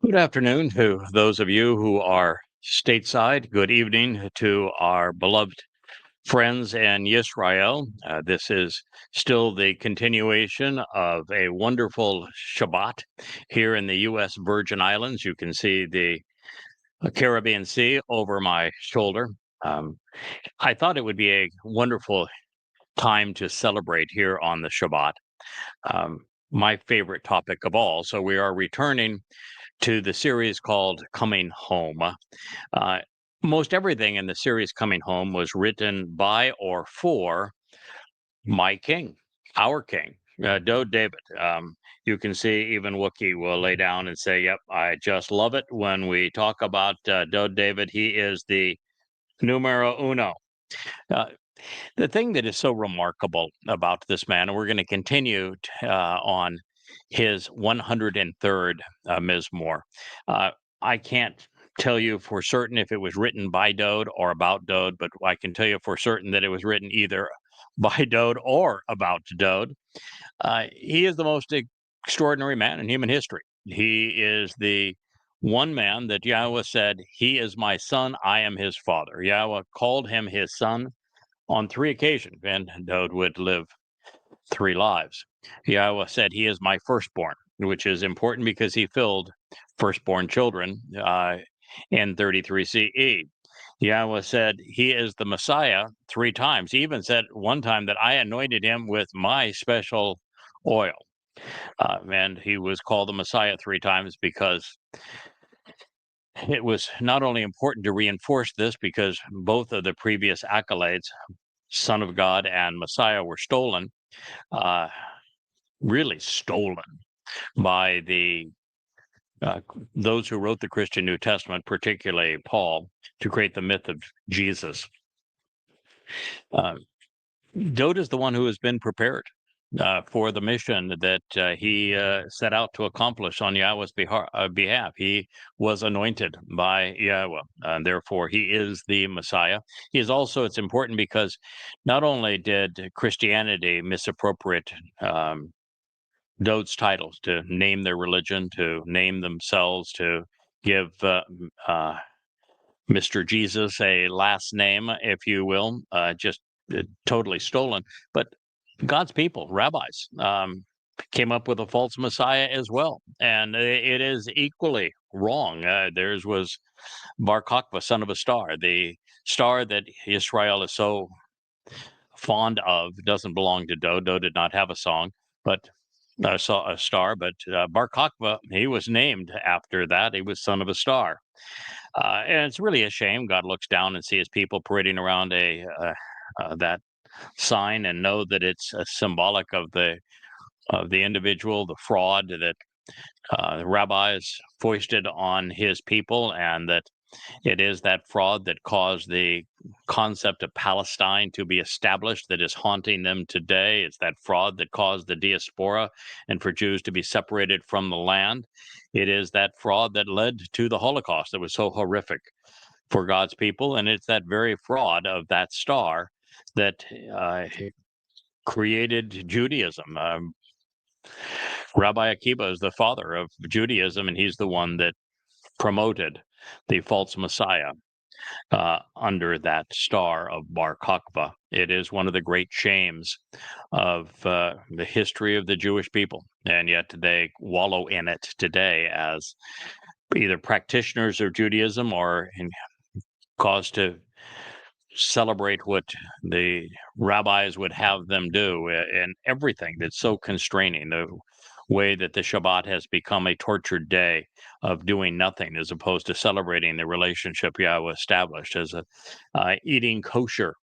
Good afternoon to those of you who are stateside. Good evening to our beloved friends in Israel. This is still the continuation of a wonderful Shabbat here in the U.S. Virgin Islands. You can see the Caribbean Sea over my shoulder. Um, I thought it would be a wonderful time to celebrate here on the Shabbat. My favorite topic of all. So we are returning to the series called Coming Home. Uh, Most everything in the series Coming Home was written by or for my king, our king, Dode David. You can see even Wookie will lay down and say, "Yep, I just love it when we talk about Dode David. He is the numero uno." Uh, the thing that is so remarkable about this man, and we're going to continue on his 103rd Mizmor. I can't tell you for certain if it was written by Dode or about Dode, but I can tell you for certain that it was written either by Dode or about Dode. He is the most extraordinary man in human history. He is the one man that Yahweh said, "He is my son, I am his father." Yahweh called him his son on three occasions, and Dode would live three lives. Yahweh said, "He is my firstborn," which is important because he filled firstborn children in 33 CE. Yahweh said, "He is the Messiah" three times. He even said one time that I anointed him with my special oil. And he was called the Messiah three times because it was not only important to reinforce this, because both of the previous accolades, Son of God and Messiah, were stolen, uh, really stolen by those who wrote the Christian New Testament, particularly Paul, to create the myth of Jesus. Uh, Dode is the one who has been prepared for the mission that he set out to accomplish on Yahweh's behalf. He was anointed by Yahweh, and therefore he is the Messiah. He is also, it's important because not only did Christianity misappropriate Dode's titles to name their religion, to name themselves, to give Mr. Jesus a last name, if you will, just totally stolen. But God's people, rabbis, came up with a false Messiah as well. And it is equally wrong. Theirs was Bar Kokhba, son of a star. The star that Israel is so fond of doesn't belong to Doe. Doe did not have a song, but saw a star. But Bar Kokhba, he was named after that. He was son of a star. And it's really a shame. God looks down and sees people parading around that sign and know that it's symbolic of the individual, the fraud that the rabbis foisted on his people, and that it is that fraud that caused the concept of Palestine to be established that is haunting them today. It's that fraud that caused the diaspora and for Jews to be separated from the land. It is that fraud that led to the Holocaust that was so horrific for God's people. And it's that very fraud of that star that created Judaism. Rabbi Akiba is the father of Judaism, and he's the one that promoted the false Messiah under that star of Bar Kokhba. It is one of the great shames of the history of the Jewish people, and yet they wallow in it today as either practitioners of Judaism or cause to celebrate what the rabbis would have them do, and everything that's so constraining. The way that the Shabbat has become a tortured day of doing nothing as opposed to celebrating the relationship Yahweh established, as eating kosher,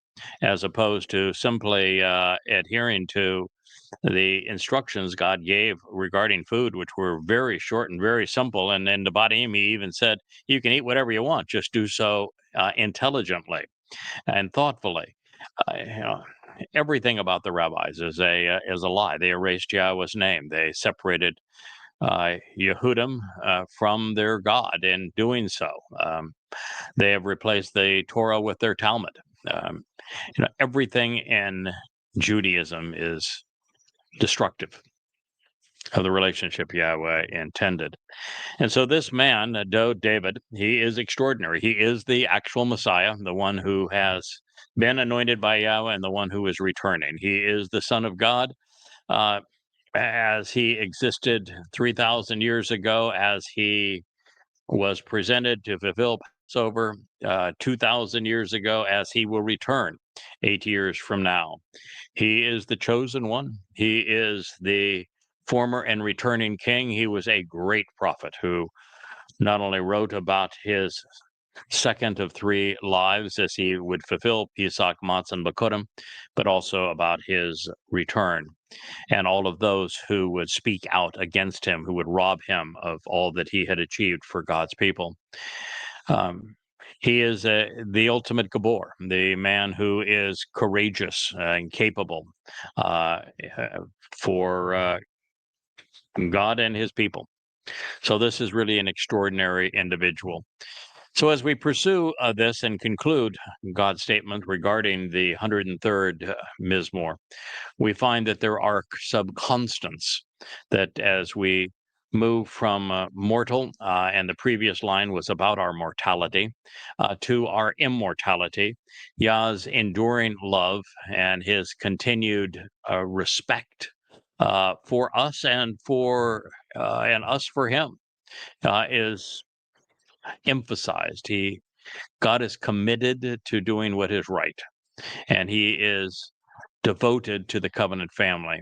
as opposed to simply adhering to the instructions God gave regarding food, which were very short and very simple. And in the Devarim, he even said, you can eat whatever you want, just do so intelligently and thoughtfully. Everything about the rabbis is a lie. They erased Yahweh's name. They separated Yehudim from their God. In doing so, they have replaced the Torah with their Talmud. Everything in Judaism is destructive. of the relationship Yahweh intended. And so this man, David, he is extraordinary. He is the actual Messiah, the one who has been anointed by Yahweh and the one who is returning. He is the Son of God. Uh, as he existed 3,000 years ago, as he was presented to fulfill Passover 2,000 years ago, as he will return 8 years from now. He is the chosen one. He is the former and returning king. He was a great prophet who not only wrote about his second of three lives as he would fulfill Pesach, Matzah, and Bakurim, but also about his return and all of those who would speak out against him, who would rob him of all that he had achieved for God's people. He is the ultimate Gabor, the man who is courageous and capable for God and his people. So this is really an extraordinary individual. So as we pursue this and conclude God's statement regarding the 103rd Mizmor, we find that there are subconstants that as we move from mortal, and the previous line was about our mortality, to our immortality, Yah's enduring love and his continued respect for us and us for him is emphasized. God is committed to doing what is right, and he is devoted to the covenant family,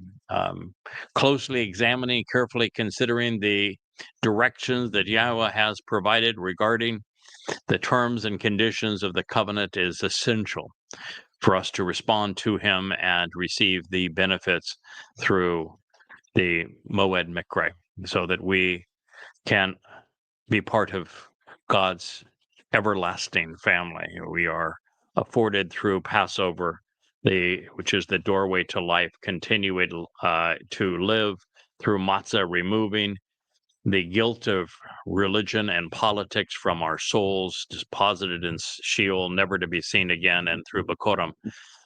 closely examining, carefully considering the directions that Yahweh has provided regarding the terms and conditions of the covenant is essential for us to respond to him and receive the benefits through the Moed Mikre, so that we can be part of God's everlasting family. We are afforded through Passover, which is the doorway to life, continuing to live through matzah, removing the guilt of religion and politics from our souls, deposited in Sheol, never to be seen again, and through Bakurim,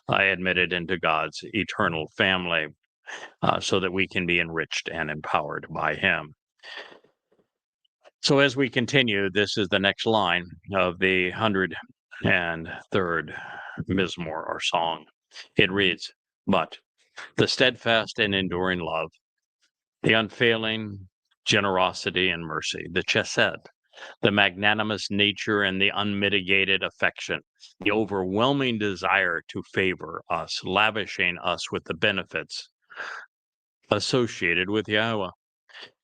admitted into God's eternal family, so that we can be enriched and empowered by him. So as we continue, this is the next line of the 103rd Mizmor or song. It reads, "But the steadfast and enduring love, the unfailing generosity and mercy, the chesed, the magnanimous nature and the unmitigated affection, the overwhelming desire to favor us, lavishing us with the benefits associated with Yahweh."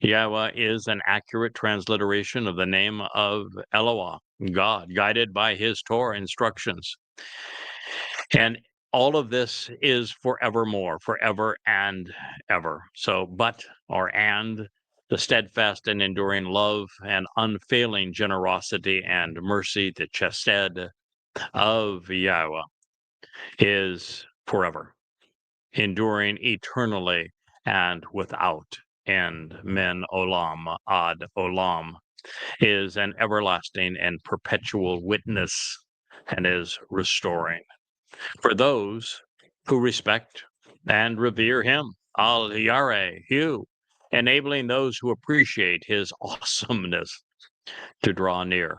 Yahweh is an accurate transliteration of the name of Elohah, God, guided by his Torah instructions. And all of this is forevermore, forever and ever. So, the steadfast and enduring love and unfailing generosity and mercy, the chesed of Yahweh, is forever, enduring eternally and without end. Men olam ad olam is an everlasting and perpetual witness and is restoring for those who respect and revere him. Al Yarehu, enabling those who appreciate his awesomeness to draw near.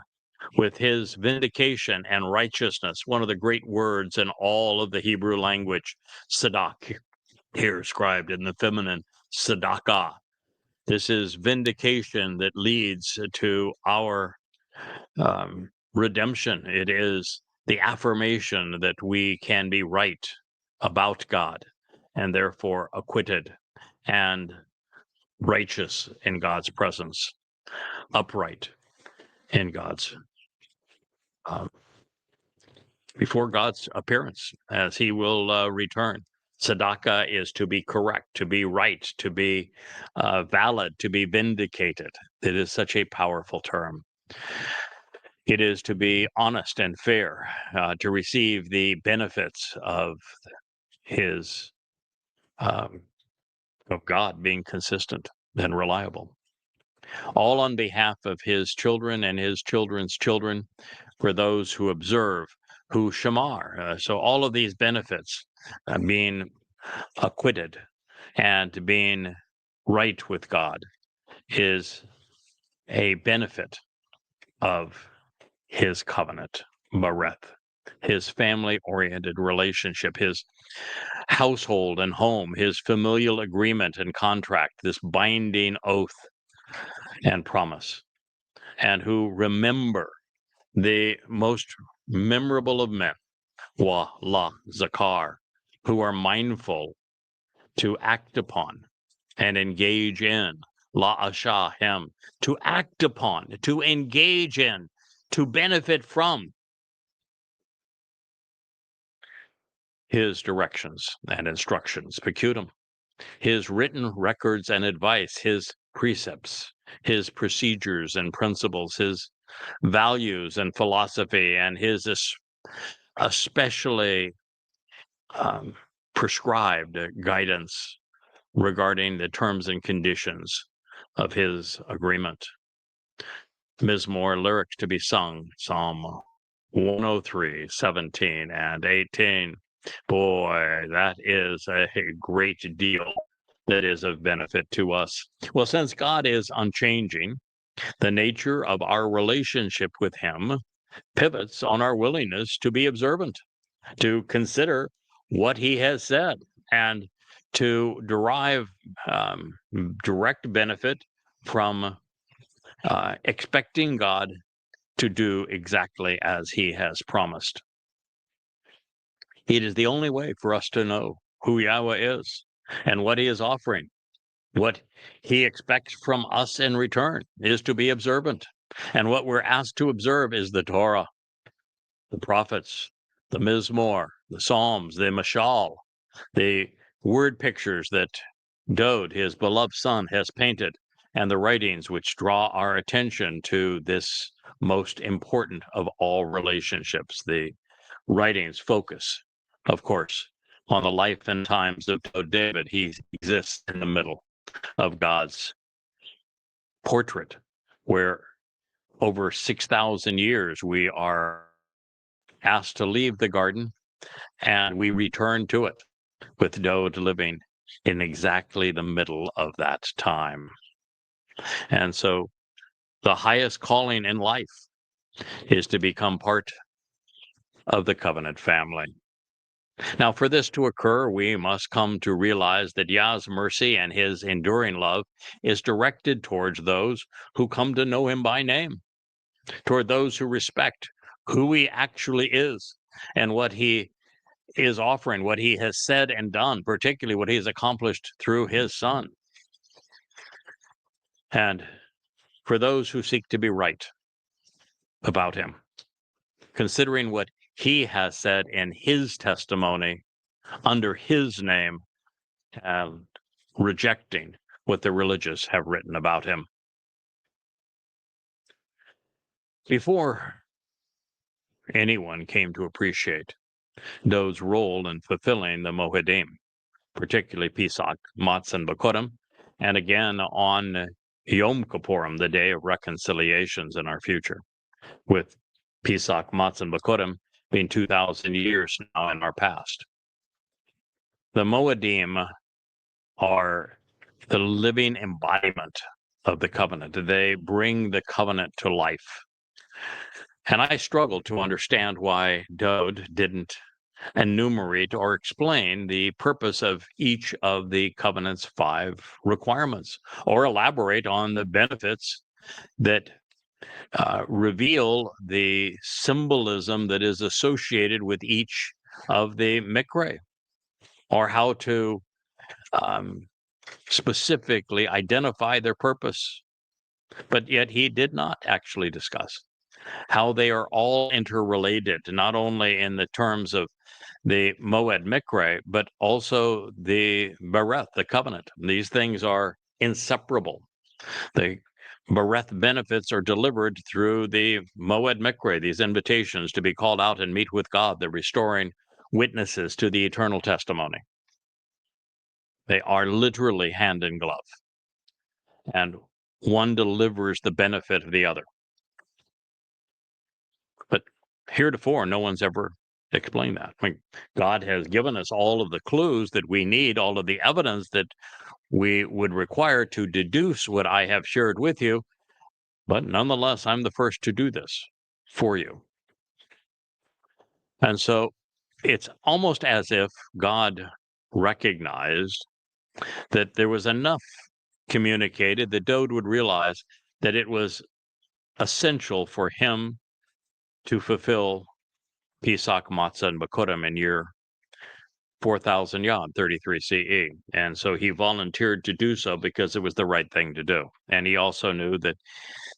With his vindication and righteousness, one of the great words in all of the Hebrew language, sadak, here described in the feminine, sadaka. This is vindication that leads to our redemption. It is the affirmation that we can be right about God and therefore acquitted and righteous in God's presence, upright in God's before God's appearance as he will return. Tzedakah is to be correct, to be right, to be valid, to be vindicated. It is such a powerful term. It is to be honest and fair, to receive the benefits of his, of God being consistent and reliable. All on behalf of his children and his children's children, for those who observe, who shamar. So all of these benefits being acquitted and being right with God is a benefit of his covenant, Bareth, his family-oriented relationship, his household and home, his familial agreement and contract, this binding oath and promise, and who remember the most memorable of men, Wa, La, Zakar, who are mindful to act upon and engage in, La Asha, him, to act upon, to engage in, to benefit from his directions and instructions, Pekutim, his written records and advice, his precepts, his procedures and principles, his values and philosophy, and his especially um, prescribed guidance regarding the terms and conditions of his agreement. Mizmor lyrics to be sung, Psalm 103, 17 and 18. Boy, that is a great deal that is of benefit to us. Well, since God is unchanging, the nature of our relationship with him pivots on our willingness to be observant, to consider what he has said, and to derive um, direct benefit from expecting God to do exactly as he has promised. It is the only way for us to know who Yahweh is and what he is offering. What he expects from us in return is to be observant. And what we're asked to observe is the Torah, the prophets, the Mizmor, the Psalms, the Mashal, the word pictures that Dode, his beloved son, has painted, and the writings which draw our attention to this most important of all relationships. The writings focus, of course, on the life and times of David. He exists in the middle of God's portrait, where over 6,000 years we are asked to leave the garden and we return to it, with Dode living in exactly the middle of that time. And so the highest calling in life is to become part of the covenant family. Now, for this to occur, we must come to realize that Yah's mercy and his enduring love is directed towards those who come to know him by name, toward those who respect who he actually is and what he is offering, what he has said and done, particularly what he has accomplished through his son. And for those who seek to be right about him, considering what he has said in his testimony under his name, and rejecting what the religious have written about him. Before anyone came to appreciate Dode's role in fulfilling the Moedim, particularly Pesach, Matzah, and Bakurim, and again on Yom Kippurim, the day of reconciliations in our future, with Pesach, Matzah, and Bakurim being 2,000 years now in our past. The Moedim are the living embodiment of the covenant. They bring the covenant to life. And I struggle to understand why Dode didn't enumerate or explain the purpose of each of the covenant's 5 requirements, or elaborate on the benefits that reveal the symbolism that is associated with each of the mikre, or how to specifically identify their purpose. But yet he did not actually discuss how they are all interrelated, not only in the terms of the Moed Mikre, but also the Bereth, the covenant. These things are inseparable. The Bereth benefits are delivered through the Moed Mikre, these invitations to be called out and meet with God, the restoring witnesses to the eternal testimony. They are literally hand in glove, and one delivers the benefit of the other. But heretofore, no one's ever explain that. I mean, God has given us all of the clues that we need, all of the evidence that we would require to deduce what I have shared with you. But nonetheless, I'm the first to do this for you. And so it's almost as if God recognized that there was enough communicated that Dode would realize that it was essential for him to fulfill Pesach, Matzah, and Bakurim in year 4000 Yod, 33 CE. And so he volunteered to do so because it was the right thing to do. And he also knew that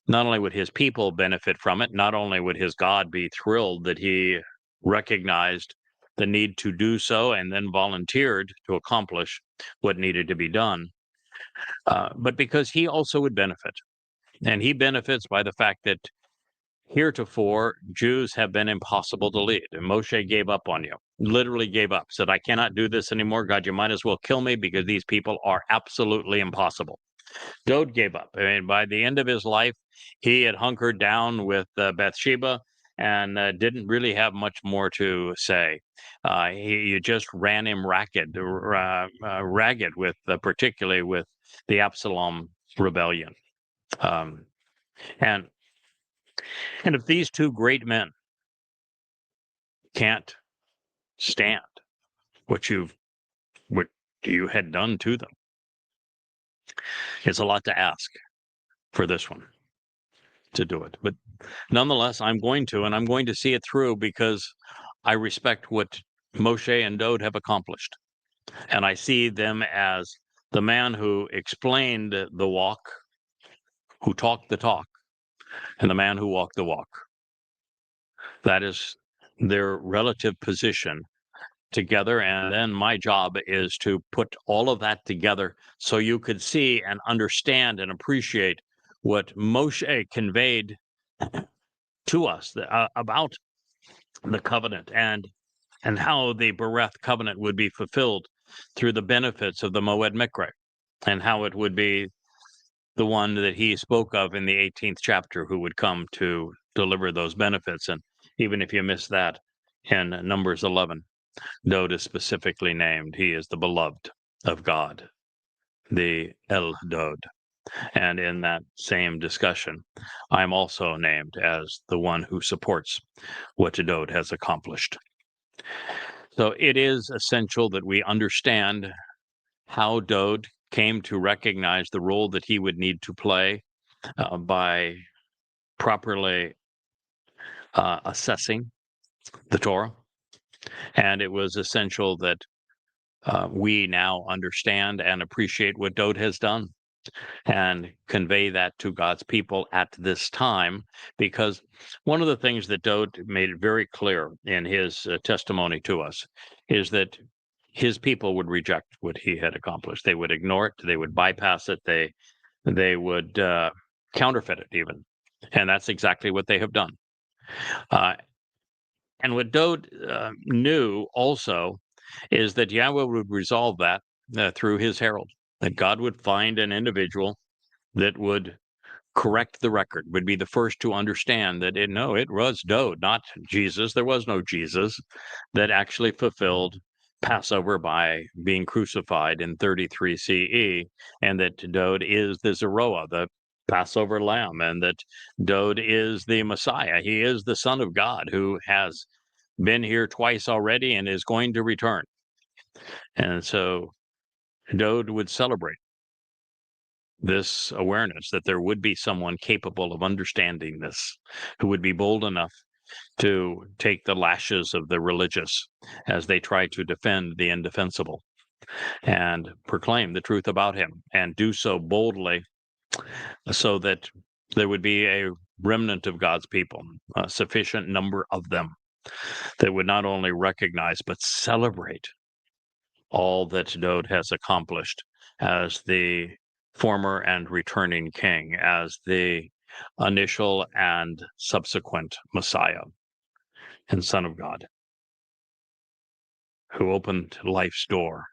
not only would his people benefit from it, not only would his God be thrilled that he recognized the need to do so and then volunteered to accomplish what needed to be done, but because he also would benefit. And he benefits by the fact that heretofore Jews have been impossible to lead. And Moshe gave up on you, literally gave up, said, I cannot do this anymore. God, you might as well kill me because these people are absolutely impossible. Dode gave up. I mean, by the end of his life, he had hunkered down with Bathsheba and didn't really have much more to say. You just ran him ragged with, particularly with the Absalom rebellion. And if these two great men can't stand what you had done to them, it's a lot to ask for this one to do it. But nonetheless, I'm going to see it through because I respect what Moshe and Dode have accomplished. And I see them as the man who explained the walk, who talked the talk, and the man who walked the walk. That is their relative position together. And then my job is to put all of that together so you could see and understand and appreciate what Moshe conveyed to us about the covenant and how the Bereth covenant would be fulfilled through the benefits of the Moed Mikre, and how it would be the one that he spoke of in the 18th chapter who would come to deliver those benefits. And even if you miss that, in Numbers 11, Dode is specifically named. He is the beloved of God, the El Dode. And in that same discussion, I'm also named as the one who supports what Dode has accomplished. So it is essential that we understand how Dode came to recognize the role that he would need to play by properly assessing the Torah. And it was essential that we now understand and appreciate what Dode has done and convey that to God's people at this time, because one of the things that Dode made it very clear in his testimony to us is that his people would reject what he had accomplished. They would ignore it. They would bypass it. They would counterfeit it even. And that's exactly what they have done. And what Dode knew also is that Yahweh would resolve that through his herald, that God would find an individual that would correct the record, would be the first to understand that it was Dode, not Jesus. There was no Jesus that actually fulfilled Passover by being crucified in 33 CE, and that Dode is the Zeroah, the Passover lamb, and that Dode is the Messiah. He is the Son of God who has been here twice already and is going to return. And so Dode would celebrate this awareness that there would be someone capable of understanding this, who would be bold enough to take the lashes of the religious as they try to defend the indefensible and proclaim the truth about him, and do so boldly so that there would be a remnant of God's people, a sufficient number of them, that would not only recognize but celebrate all that Dode has accomplished as the former and returning king, as the initial and subsequent Messiah and Son of God, who opened life's door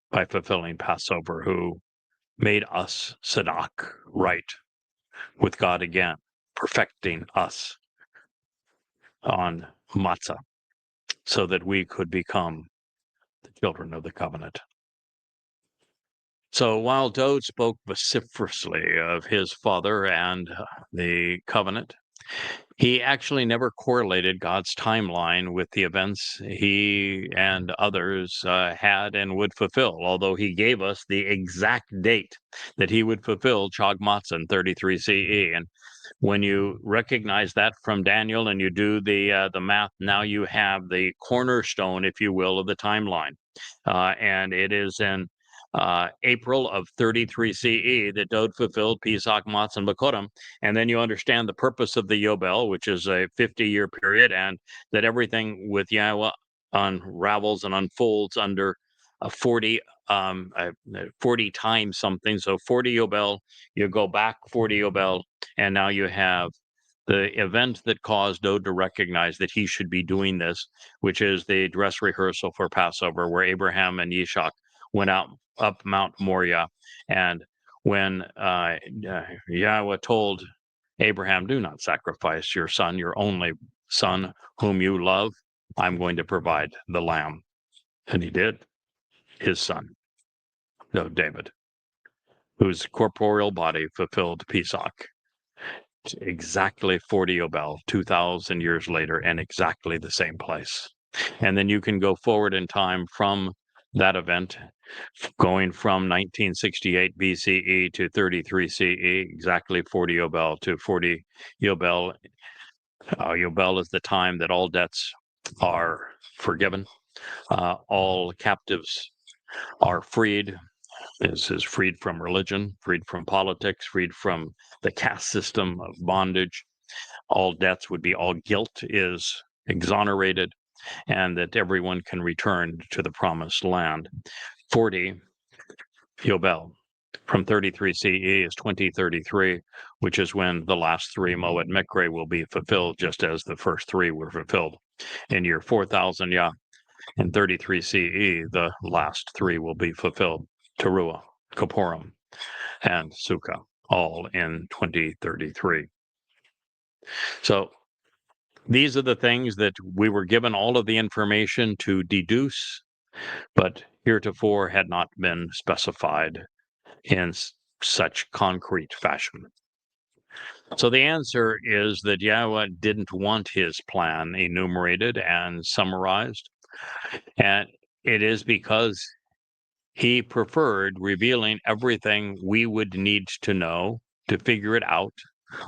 by fulfilling Passover, who made us Sadak right with God again, perfecting us on Matzah, so that we could become the children of the covenant. So while Dode spoke vociferously of his father and the covenant, he actually never correlated God's timeline with the events he and others had and would fulfill, although he gave us the exact date that he would fulfill Chagmatzin 33 CE. And when you recognize that from Daniel and you do the math, now you have the cornerstone, if you will, of the timeline. And it is in April of 33 CE that Dode fulfilled Pesach, Matzah, and Bakorim. And then you understand the purpose of the Yobel, which is a 50-year period, and that everything with Yahowah unravels and unfolds under a 40 times something. So 40 Yobel, you go back 40 Yobel, and now you have the event that caused Dode to recognize that he should be doing this, which is the dress rehearsal for Passover, where Abraham and Yishak went out up Mount Moriah. And when Yahweh told Abraham, do not sacrifice your son, your only son, whom you love, I'm going to provide the lamb. And he did, his son, David, whose corporeal body fulfilled Pesach. Exactly 40 Yobel, 2,000 years later, and exactly the same place. And then you can go forward in time from that event, going from 1968 BCE to 33 CE, exactly 40 Yobel to 40 Yobel. Yobel is the time that all debts are forgiven, all captives are freed. This is freed from religion, freed from politics, freed from the caste system of bondage. All debts would be, all guilt is exonerated, and that everyone can return to the promised land. 40 Yobel from 33 CE is 2033, which is when the last three Moed Mikre will be fulfilled, just as the first three were fulfilled. In year 4000 Yah, in 33 CE, the last three will be fulfilled. Teruah, Kaporim, and Sukkah, all in 2033. So these are the things that we were given all of the information to deduce, but heretofore had not been specified in such concrete fashion. So the answer is that Yahweh didn't want his plan enumerated and summarized, and it is because he preferred revealing everything we would need to know to figure it out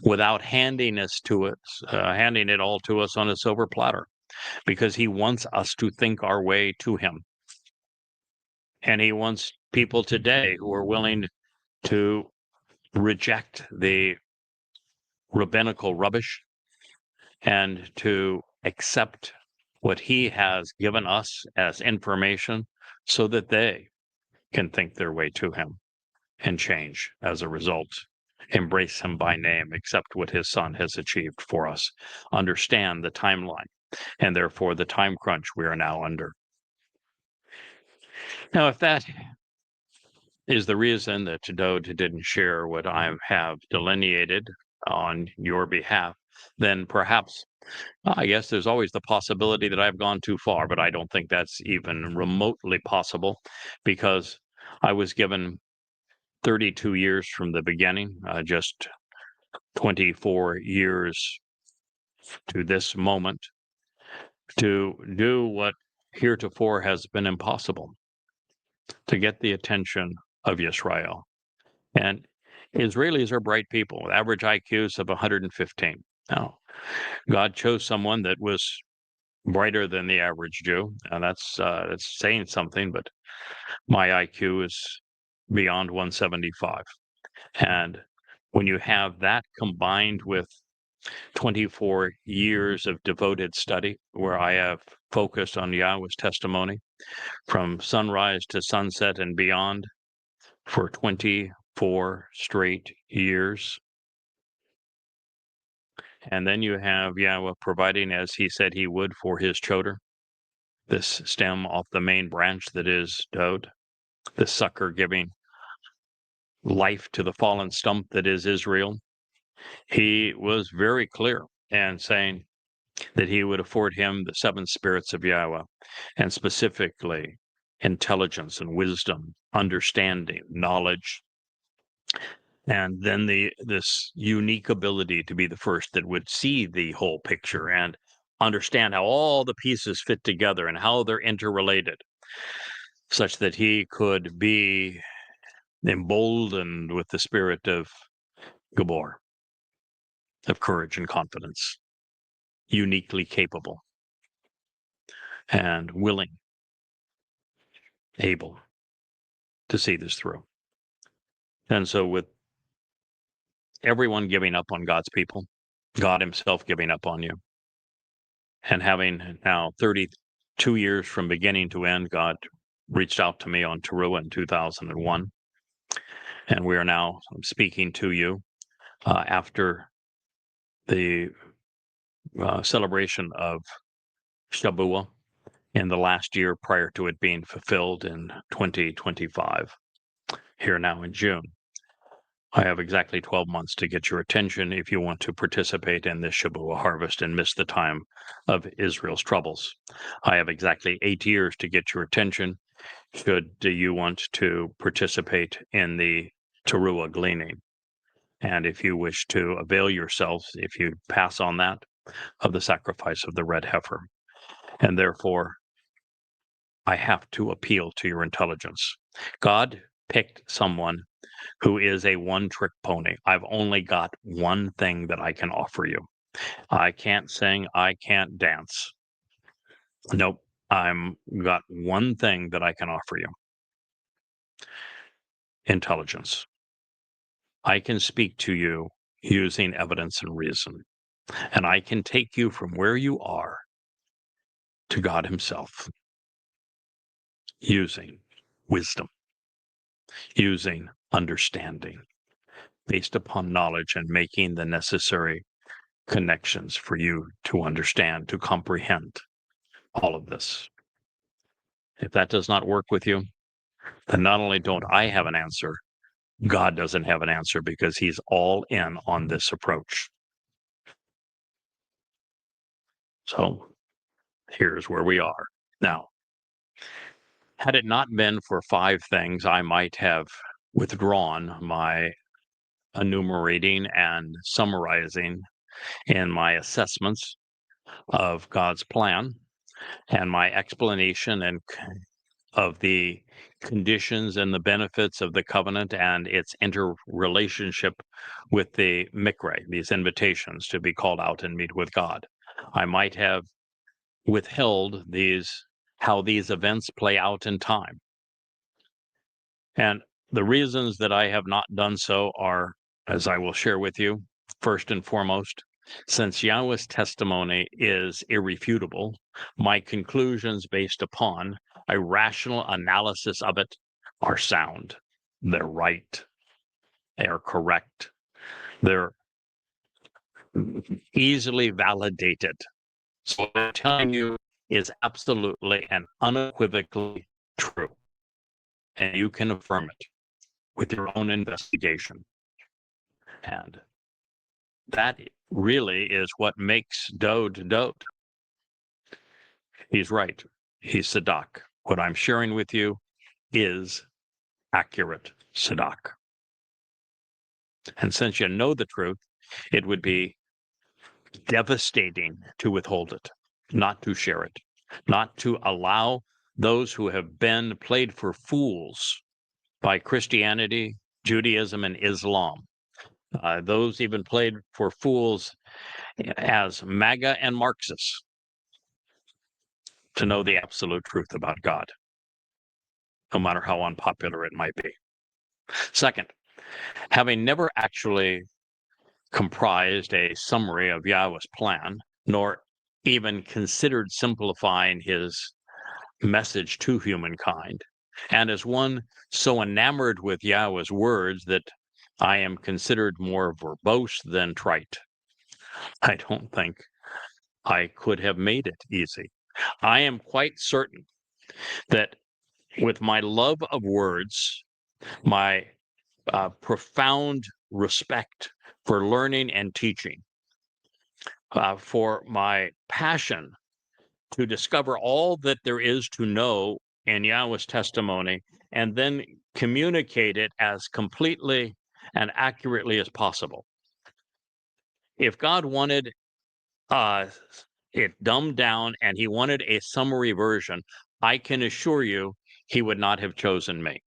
without handing it all to us on a silver platter, because he wants us to think our way to him. And he wants people today who are willing to reject the rabbinical rubbish and to accept what he has given us as information so that they can think their way to him and change as a result. Embrace him by name, accept what his son has achieved for us, understand the timeline, and therefore the time crunch we are now under. Now, if that is the reason that Dode didn't share what I have delineated on your behalf, then perhaps, I guess there's always the possibility that I've gone too far, but I don't think that's even remotely possible, because I was given 32 years from the beginning, just 24 years to this moment, to do what heretofore has been impossible, to get the attention of Israel. And Israelis are bright people with average IQs of 115. Now, God chose someone that was brighter than the average Jew, and that's saying something, but my IQ is beyond 175. And when you have that combined with 24 years of devoted study, where I have focused on Yahweh's testimony from sunrise to sunset and beyond for 24 straight years. And then you have Yahweh providing, as he said he would, for his choder, this stem off the main branch that is Dode, the sucker giving life to the fallen stump that is Israel. He was very clear and saying, that he would afford him the 7 spirits of Yahweh, and specifically intelligence and wisdom, understanding, knowledge, and then this unique ability to be the first that would see the whole picture and understand how all the pieces fit together and how they're interrelated, such that he could be emboldened with the spirit of Gabor, of courage and confidence, uniquely capable and willing, able to see this through. And so with everyone giving up on God's people, God himself giving up on you, and having now 32 years from beginning to end, God reached out to me on Towrah in 2001. And we are now speaking to you after the celebration of Shabuah in the last year prior to it being fulfilled in 2025, here now in June. I have exactly 12 months to get your attention if you want to participate in this Shabuah harvest and miss the time of Israel's troubles. I have exactly 8 years to get your attention should you want to participate in the Teruah gleaning. And if you wish to avail yourselves, if you pass on that, of the sacrifice of the red heifer. And therefore, I have to appeal to your intelligence. God picked someone who is a one-trick pony. I've only got one thing that I can offer you. I can't sing, I can't dance. Nope, I'm got one thing that I can offer you. Intelligence. I can speak to you using evidence and reason, and I can take you from where you are to God himself using wisdom, using understanding, based upon knowledge and making the necessary connections for you to understand, to comprehend all of this. If that does not work with you, then not only don't I have an answer, God doesn't have an answer, because he's all in on this approach. So here's where we are. Now, had it not been for 5 things, I might have withdrawn my enumerating and summarizing in my assessments of God's plan and my explanation and of the conditions and the benefits of the covenant and its interrelationship with the mikre, these invitations to be called out and meet with God. I might have withheld how these events play out in time. And the reasons that I have not done so are, as I will share with you, first and foremost, since Yahweh's testimony is irrefutable, my conclusions based upon a rational analysis of it are sound. They're right. They're correct. They're easily validated. So what I'm telling you is absolutely and unequivocally true. And you can affirm it with your own investigation. And that really is what makes Dode Dode. He's right. He's Sadak. What I'm sharing with you is accurate Sadak. And since you know the truth, it would be devastating to withhold it, not to share it, not to allow those who have been played for fools by Christianity, Judaism, and Islam, those even played for fools as MAGA and Marxists, to know the absolute truth about God, no matter how unpopular it might be. Second, having never actually comprised a summary of Yahweh's plan, nor even considered simplifying his message to humankind, and as one so enamored with Yahweh's words that I am considered more verbose than trite, I don't think I could have made it easy. I am quite certain that with my love of words, my profound respect for learning and teaching, for my passion to discover all that there is to know in Yahweh's testimony and then communicate it as completely and accurately as possible. If God wanted uh, it dumbed down and he wanted a summary version, I can assure you he would not have chosen me.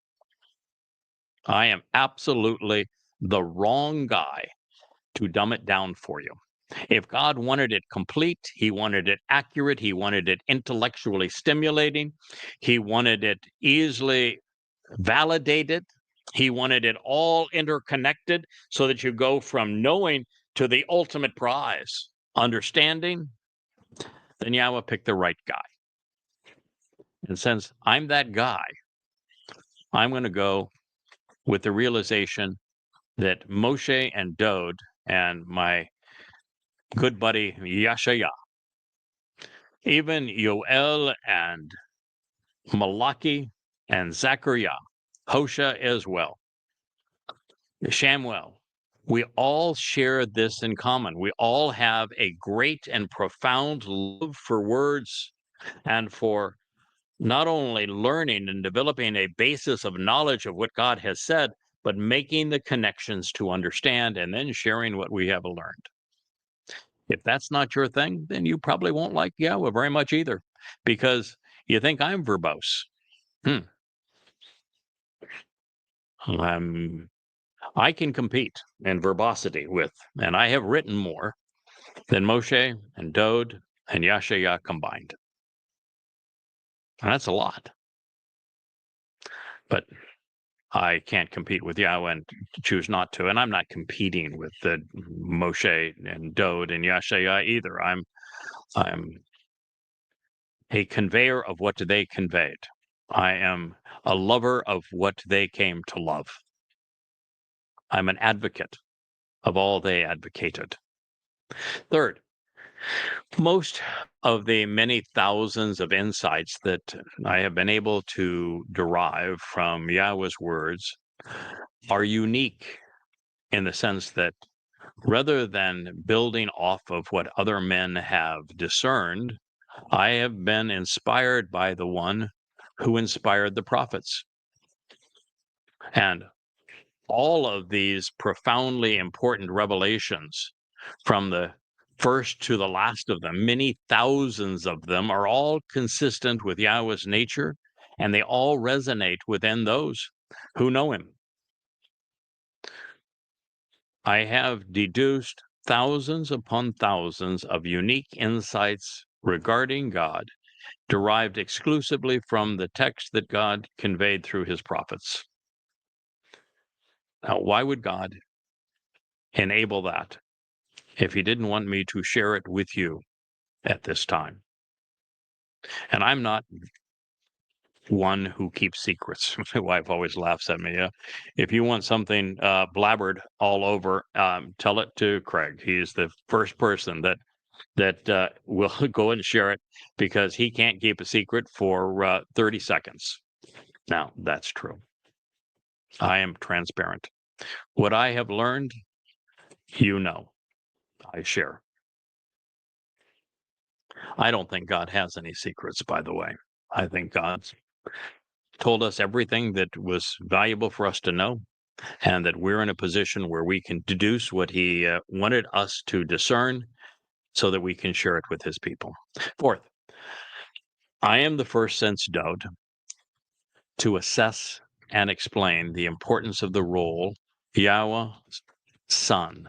I am absolutely the wrong guy to dumb it down for you. If God wanted it complete, he wanted it accurate, he wanted it intellectually stimulating, he wanted it easily validated, he wanted it all interconnected so that you go from knowing to the ultimate prize, understanding, then Yahweh picked the right guy. And since I'm that guy, I'm going to go with the realization that Moshe and Dode and my good buddy Yashaya, even Yoel and Malachi and Zechariah, Hosea as well, Shamuel, we all share this in common. We all have a great and profound love for words and for not only learning and developing a basis of knowledge of what God has said, but making the connections to understand and then sharing what we have learned. If that's not your thing, then you probably won't like Yahweh very much either, because you think I'm verbose. I can compete in verbosity with, and I have written more than Moshe and Dode and Yashaya combined. And that's a lot. But I can't compete with Yahweh and choose not to. And I'm not competing with the Moshe and Dode and Yashaya either. I'm a conveyor of what they conveyed. I am a lover of what they came to love. I'm an advocate of all they advocated. Third, most of the many thousands of insights that I have been able to derive from Yahweh's words are unique in the sense that rather than building off of what other men have discerned, I have been inspired by the one who inspired the prophets. And all of these profoundly important revelations, from the first to the last of them, many thousands of them, are all consistent with Yahweh's nature, and they all resonate within those who know him. I have deduced thousands upon thousands of unique insights regarding God, derived exclusively from the text that God conveyed through his prophets. Now, why would God enable that if he didn't want me to share it with you at this time? And I'm not one who keeps secrets. My wife always laughs at me. If you want something blabbered all over, tell it to Craig. He's the first person that will go and share it, because he can't keep a secret for 30 seconds. Now, that's true. I am transparent. What I have learned, I share. I don't think God has any secrets, by the way. I think God's told us everything that was valuable for us to know, and that we're in a position where we can deduce what he wanted us to discern so that we can share it with his people. Fourth, I am the first since Dode to assess and explain the importance of the role Yahweh's son,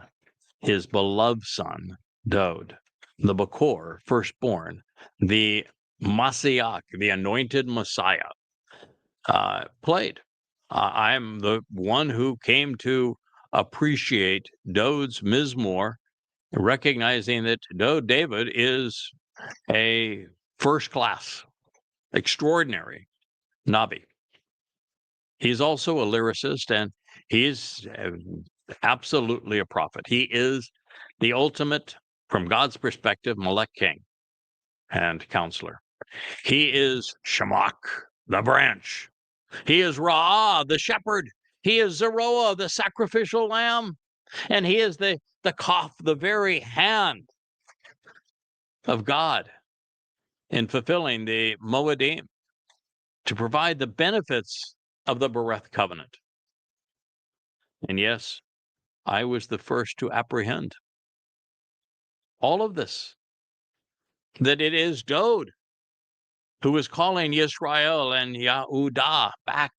his beloved son, Dode, the Bakor, firstborn, the Messiah, the anointed Messiah, played. I'm the one who came to appreciate Dode's Mizmor, recognizing that David is a first-class, extraordinary Nabi. He's also a lyricist, and he's absolutely a prophet. He is the ultimate, from God's perspective, Melech king and counselor. He is Shemach, the branch. He is Ra'ah, the shepherd. He is Zeroah, the sacrificial lamb. And he is the Kaf, the very hand of God in fulfilling the Moedim to provide the benefits of the Bereth covenant. And yes, I was the first to apprehend all of this, that it is Dod who is calling Yisrael and Yehudah back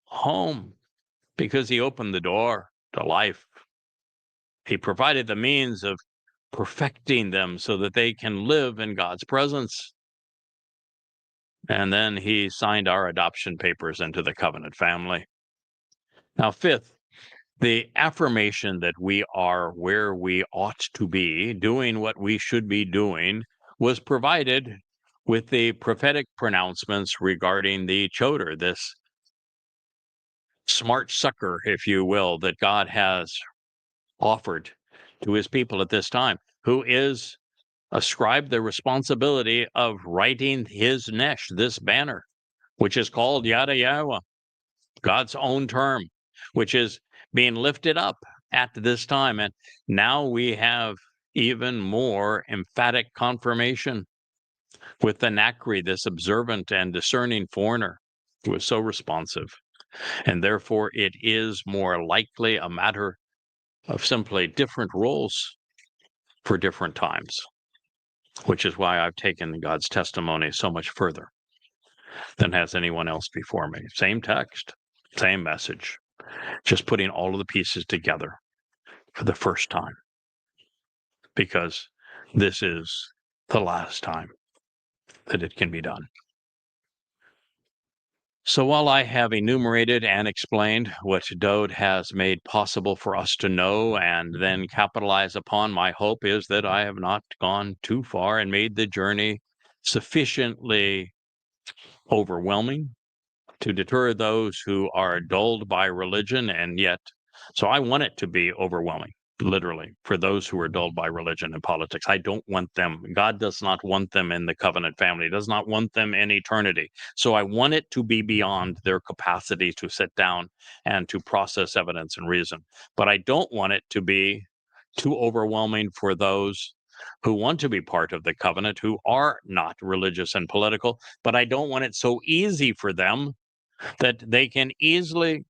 home because he opened the door to life. He provided the means of perfecting them so that they can live in God's presence. And then he signed our adoption papers into the covenant family. Now, fifth, the affirmation that we are where we ought to be, doing what we should be doing, was provided with the prophetic pronouncements regarding the Choder, this smart sucker, if you will, that God has offered to his people at this time, who is ascribed the responsibility of writing his nesh, this banner, which is called Yada Yahowah, God's own term, which is being lifted up at this time. And now we have even more emphatic confirmation with the Nakri, this observant and discerning foreigner who is so responsive. And therefore, it is more likely a matter of simply different roles for different times, which is why I've taken God's testimony so much further than has anyone else before me. Same text, same message, just putting all of the pieces together for the first time, because this is the last time that it can be done. So while I have enumerated and explained what Dod has made possible for us to know and then capitalize upon, my hope is that I have not gone too far and made the journey sufficiently overwhelming to deter those who are dulled by religion. And yet, so I want it to be overwhelming, literally, for those who are dulled by religion and politics. I don't want them. God does not want them in the covenant family. He does not want them in eternity. So I want it to be beyond their capacity to sit down and to process evidence and reason. But I don't want it to be too overwhelming for those who want to be part of the covenant, who are not religious and political. But I don't want it so easy for them that they can easily,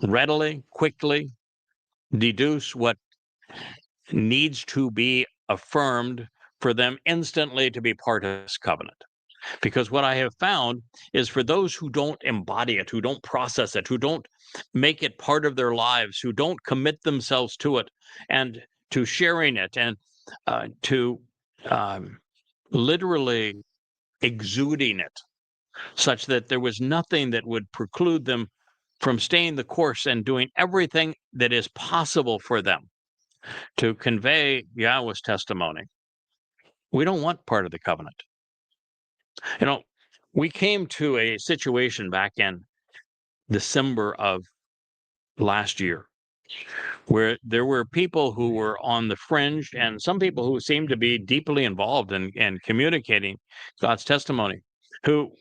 readily, quickly deduce what needs to be affirmed for them instantly to be part of this covenant. Because what I have found is for those who don't embody it, who don't process it, who don't make it part of their lives, who don't commit themselves to it and to sharing it and to literally exuding it, such that there was nothing that would preclude them from staying the course and doing everything that is possible for them to convey Yahweh's testimony. We don't want part of the covenant. You know, we came to a situation back in December of last year where there were people who were on the fringe and some people who seemed to be deeply involved in communicating God's testimony, who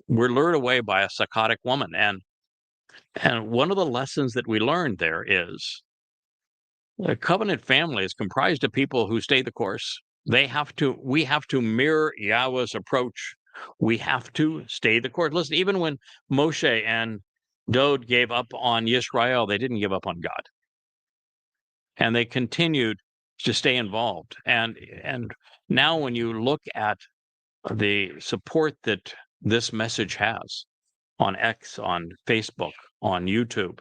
were lured away by a psychotic woman. And one of the lessons that we learned there is the covenant family is comprised of people who stay the course. We have to mirror Yahweh's approach. We have to stay the course. Listen, even when Moshe and Dod gave up on Yisrael, they didn't give up on God. And they continued to stay involved. And now when you look at the support that this message has on X, on Facebook, on YouTube,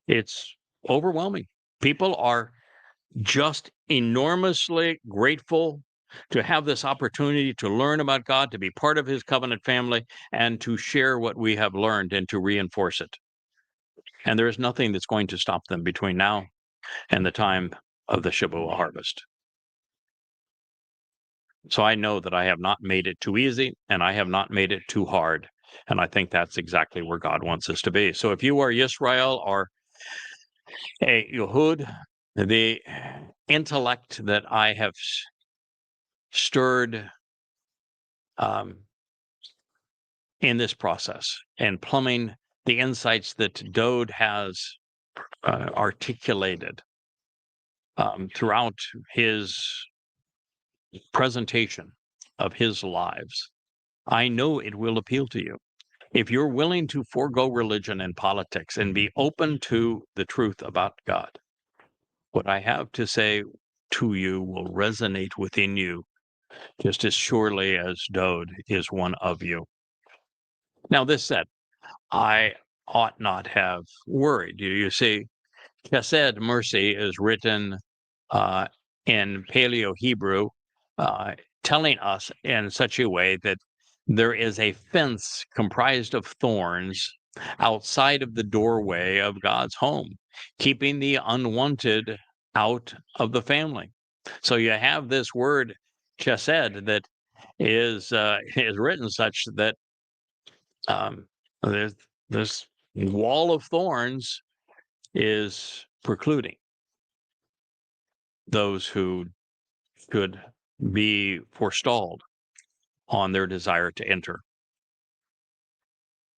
it's overwhelming. People are just enormously grateful to have this opportunity to learn about God, to be part of his covenant family, and to share what we have learned and to reinforce it. And there is nothing that's going to stop them between now and the time of the Shabat harvest. So I know that I have not made it too easy and I have not made it too hard. And I think that's exactly where God wants us to be. So if you are Yisrael or a Yehud, the intellect that I have stirred in this process and plumbing the insights that Dod has articulated throughout his presentation of his lives, I know it will appeal to you. If you're willing to forego religion and politics and be open to the truth about God, what I have to say to you will resonate within you just as surely as Dode is one of you. Now, this said, I ought not have worried. You see, chesed, mercy, is written uh, in Paleo Hebrew, uh, telling us in such a way that there is a fence comprised of thorns outside of the doorway of God's home, keeping the unwanted out of the family. So you have this word chesed that is written such that um, there's this wall of thorns is precluding those who should be forestalled on their desire to enter.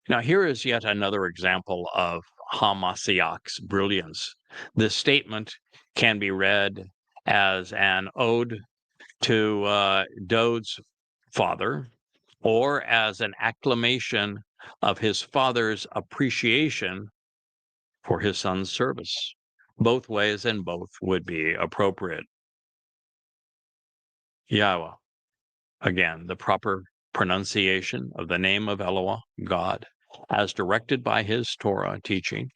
Now, here is yet another example of Hamashiach's brilliance. This statement can be read as an ode to Dode's father, or as an acclamation of his father's appreciation for his son's service. Both ways and both would be appropriate. Yahweh, again, the proper pronunciation of the name of Eloah, God, as directed by his Torah teaching,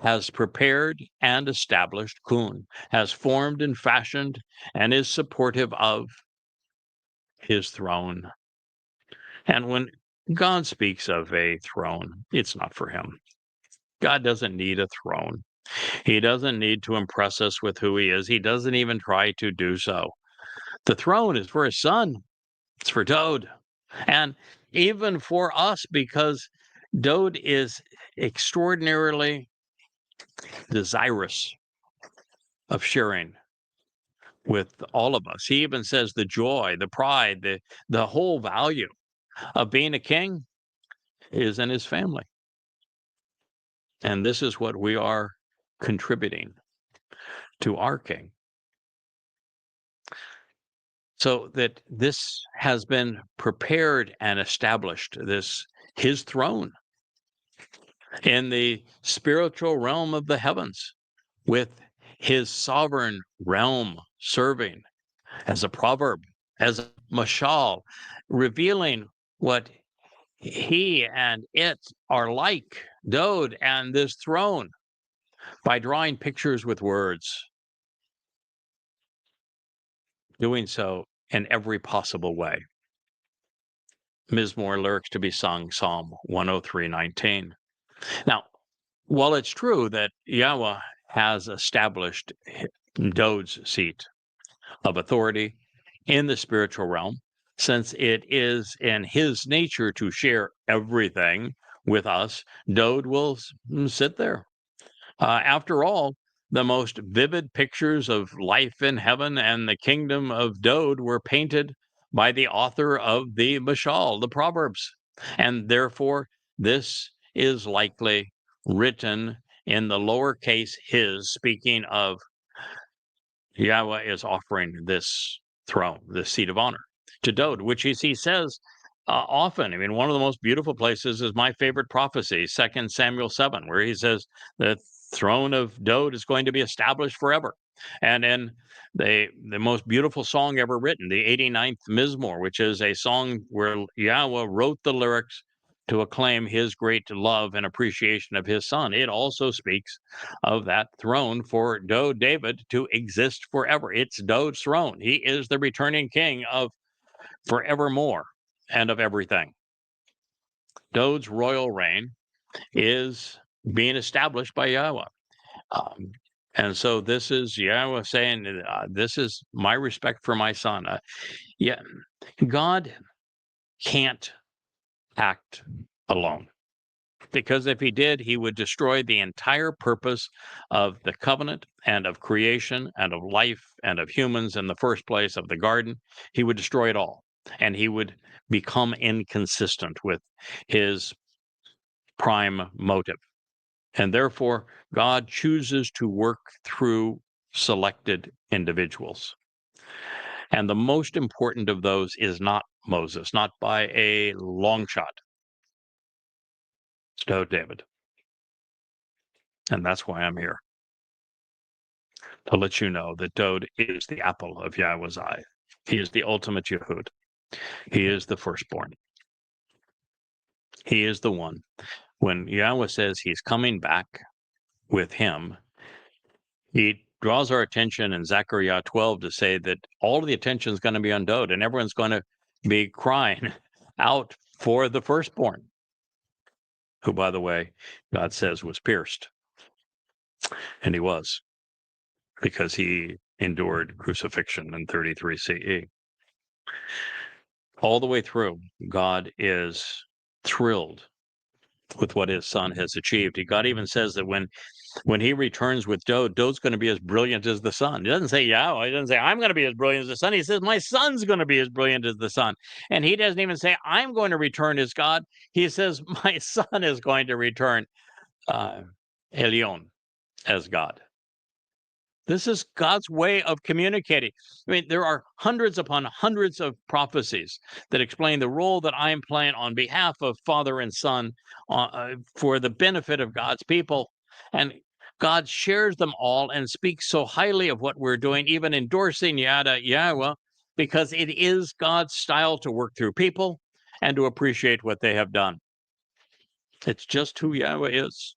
has prepared and established Kun, has formed and fashioned and is supportive of his throne. And when God speaks of a throne, it's not for him. God doesn't need a throne. He doesn't need to impress us with who he is. He doesn't even try to do so. The throne is for his son. It's for Dode. And even for us, because Dode is extraordinarily desirous of sharing with all of us. He even says the joy, the pride, the whole value of being a king is in his family. And this is what we are contributing to our king. So that this has been prepared and established, his throne in the spiritual realm of the heavens, with his sovereign realm serving as a proverb, as a mashal, revealing what he and it are like, Dode and this throne, by drawing pictures with words, doing so in every possible way. Mizmor lyrics to be sung, Psalm 103:19. Now, while it's true that Yahweh has established Dode's seat of authority in the spiritual realm, since it is in his nature to share everything with us, Dode will sit there. After all, the most vivid pictures of life in heaven and the kingdom of Dode were painted by the author of the Mashal, the Proverbs. And therefore, this is likely written in the lowercase his, speaking of Yahweh is offering this throne, this seat of honor to Dode, which he says often. I mean, one of the most beautiful places is my favorite prophecy, 2 Samuel 7, where he says the throne of Dode is going to be established forever. And in the most beautiful song ever written, the 89th Mizmor, which is a song where Yahweh wrote the lyrics to acclaim his great love and appreciation of his son. It also speaks of that throne for Dode David to exist forever. It's Dode's throne. He is the returning king of forevermore and of everything. Dode's royal reign is being established by Yahweh. And so this is Yahweh saying, this is my respect for my son. Yeah, God can't act alone. Because if he did, he would destroy the entire purpose of the covenant and of creation and of life and of humans in the first place, of the garden. He would destroy it all. And he would become inconsistent with his prime motive. And therefore, God chooses to work through selected individuals. And the most important of those is not Moses, not by a long shot. It's David. And that's why I'm here, to let you know that Dode is the apple of Yahweh's eye. He is the ultimate Yehud. He is the firstborn. He is the one. When Yahweh says he's coming back with him, he draws our attention in Zechariah 12 to say that all of the attention is going to be on Dode, and everyone's going to be crying out for the firstborn, who, by the way, God says was pierced. And he was, because he endured crucifixion in 33 CE. All the way through, God is thrilled with what his son has achieved. God even says that when he returns with Dode, Dode's going to be as brilliant as the sun. He doesn't say, yeah, he doesn't say, I'm going to be as brilliant as the sun. He says, my son's going to be as brilliant as the sun. And he doesn't even say, I'm going to return as God. He says, my son is going to return Elyon as God. This is God's way of communicating. I mean, there are hundreds upon hundreds of prophecies that explain the role that I am playing on behalf of Father and Son for the benefit of God's people. And God shares them all and speaks so highly of what we're doing, even endorsing Yada Yahowah, because it is God's style to work through people and to appreciate what they have done. It's just who Yahweh is.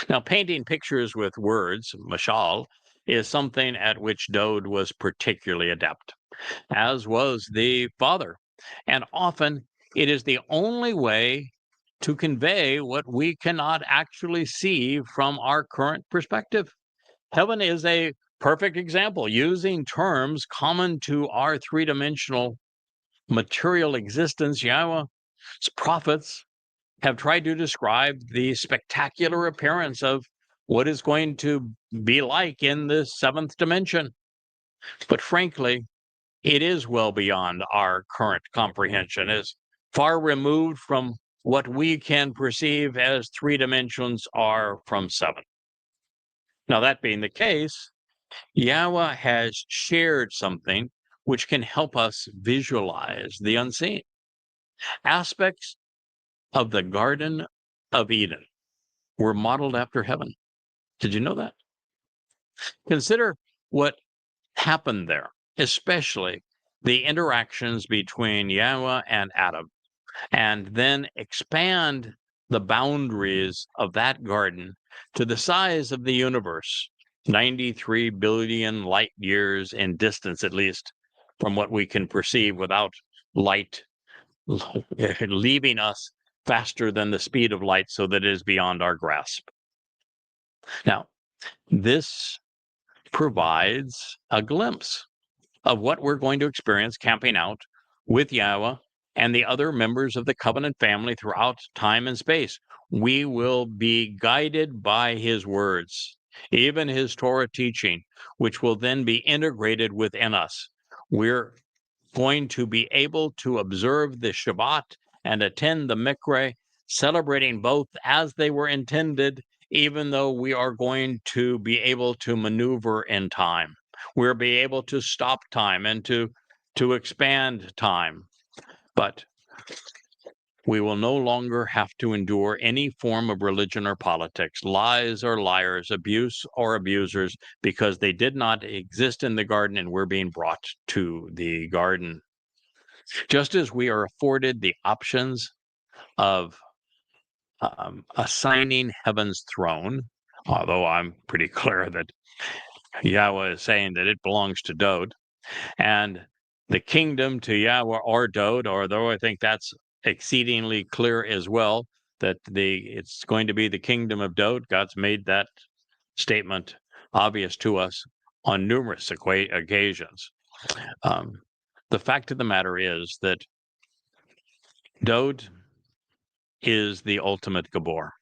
Now, painting pictures with words, mashal, is something at which Dode was particularly adept, as was the father. And often it is the only way to convey what we cannot actually see from our current perspective. Heaven is a perfect example, using terms common to our three-dimensional material existence. Yahweh's prophets have tried to describe the spectacular appearance of what is going to be like in the seventh dimension. But frankly, it is well beyond our current comprehension, is far removed from what we can perceive as three dimensions are from seven. Now, that being the case, Yahweh has shared something which can help us visualize the unseen. Aspects of the Garden of Eden were modeled after heaven. Did you know that? Consider what happened there, especially the interactions between Yahweh and Adam, and then expand the boundaries of that garden to the size of the universe, 93 billion light years in distance, at least, from what we can perceive without light leaving us faster than the speed of light, so that it is beyond our grasp. Now, this provides a glimpse of what we're going to experience camping out with Yahweh and the other members of the covenant family throughout time and space. We will be guided by his words, even his Torah teaching, which will then be integrated within us. We're going to be able to observe the Shabat and attend the Mikra, celebrating both as they were intended, even though we are going to be able to maneuver in time. We'll be able to stop time and to expand time. But we will no longer have to endure any form of religion or politics, lies or liars, abuse or abusers, because they did not exist in the garden and we're being brought to the garden. Just as we are afforded the options of assigning heaven's throne, although I'm pretty clear that Yahweh is saying that it belongs to Dode, and the kingdom to Yahweh or Dode, although I think that's exceedingly clear as well, that it's going to be the kingdom of Dode. God's made that statement obvious to us on numerous occasions. The fact of the matter is that Dode is the ultimate Gabor.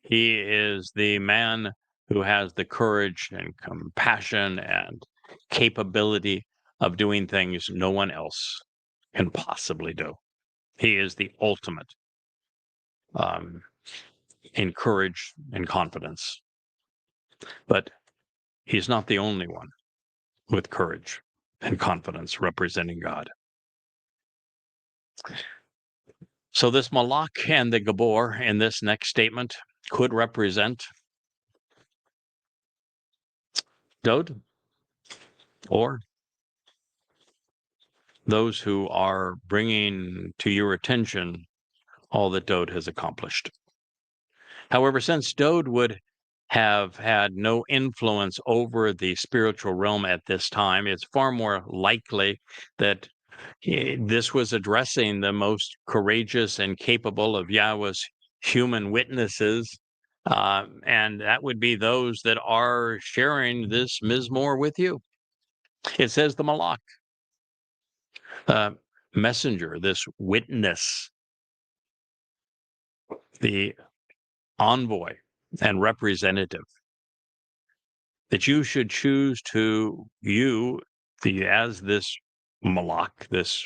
He is the man who has the courage and compassion and capability of doing things no one else can possibly do. He is the ultimate in courage and confidence. But he's not the only one with courage and confidence representing God. So this Malach and the Gabor in this next statement could represent Dod, or those who are bringing to your attention all that Dod has accomplished. However, since Dod would have had no influence over the spiritual realm at this time, it's far more likely that this was addressing the most courageous and capable of Yahweh's human witnesses, and that would be those that are sharing this Mizmor with you. It says the Malach, messenger, this witness, the envoy and representative, that you should choose as this Malach, this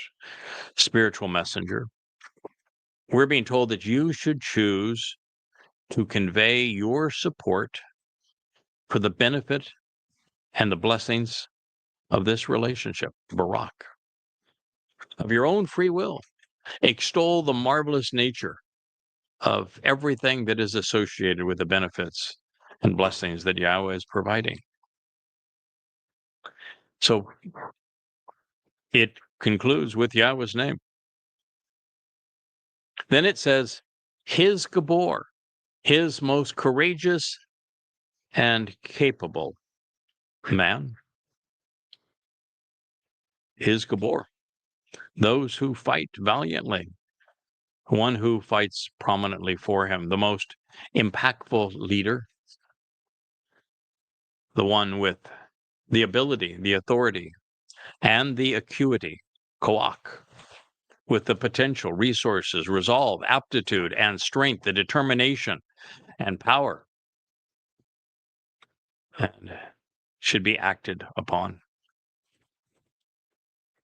spiritual messenger. We're being told that you should choose to convey your support for the benefit and the blessings of this relationship, Barak, of your own free will. Extol the marvelous nature of everything that is associated with the benefits and blessings that Yahweh is providing. So it concludes with Yahweh's name. Then it says, his Gabor, his most courageous and capable man, his Gabor, those who fight valiantly, one who fights prominently for him, the most impactful leader, the one with the ability, the authority, and the acuity, koach, with the potential, resources, resolve, aptitude, and strength, the determination and power, and should be acted upon.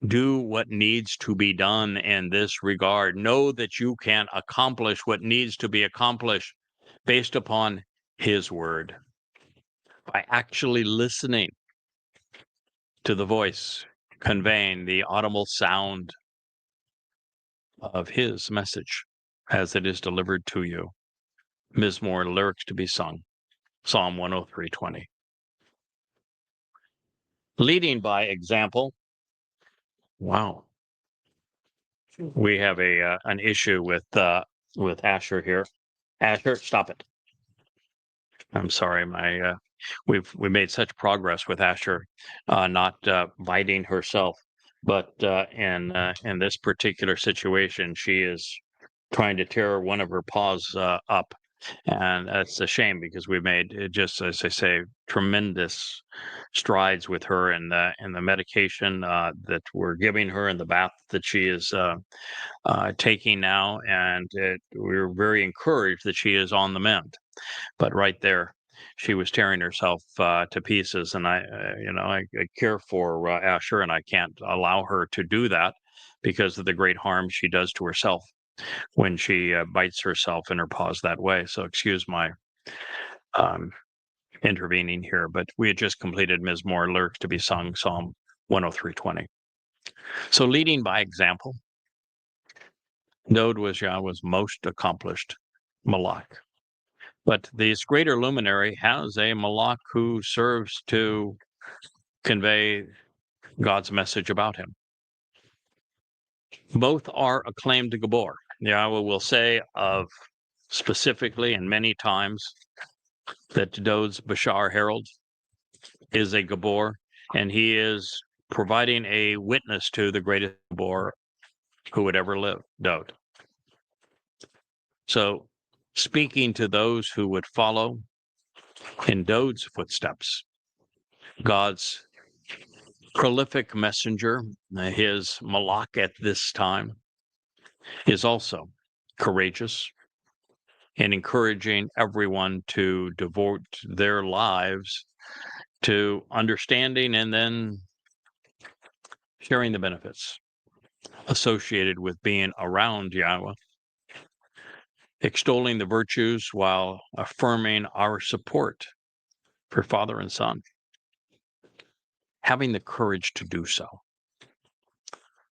Do what needs to be done in this regard. Know that you can accomplish what needs to be accomplished based upon his word, by actually listening to the voice conveying the audible sound of his message as it is delivered to you. Mizmor, lyrics to be sung, Psalm 103:20. Leading by example. Wow. We have an issue with Asher here. Asher, stop it. I'm sorry, we made such progress with Asher not biting herself, but in this particular situation, she is trying to tear one of her paws up, and it's a shame because we made, just as I say, tremendous strides with her in the medication that we're giving her, in the bath that she is taking now, and we're very encouraged that she is on the mend. But right there, she was tearing herself to pieces, and I care for Asher, and I can't allow her to do that because of the great harm she does to herself when she bites herself in her paws that way. So excuse my intervening here, but we had just completed Mizmor, lyrics to be sung, Psalm 103:20. So leading by example, Dod was Yahweh's most accomplished Malach. But this greater luminary has a Malach who serves to convey God's message about him. Both are acclaimed Gabor. Yahweh will say of specifically and many times that Dod's Bashar Herald is a Gabor, and he is providing a witness to the greatest Gabor who would ever live, Dod. So, speaking to those who would follow in Dod's footsteps, God's prolific messenger, his Malach at this time, is also courageous and encouraging everyone to devote their lives to understanding and then sharing the benefits associated with being around Yahweh, extolling the virtues while affirming our support for Father and Son. having the courage to do so.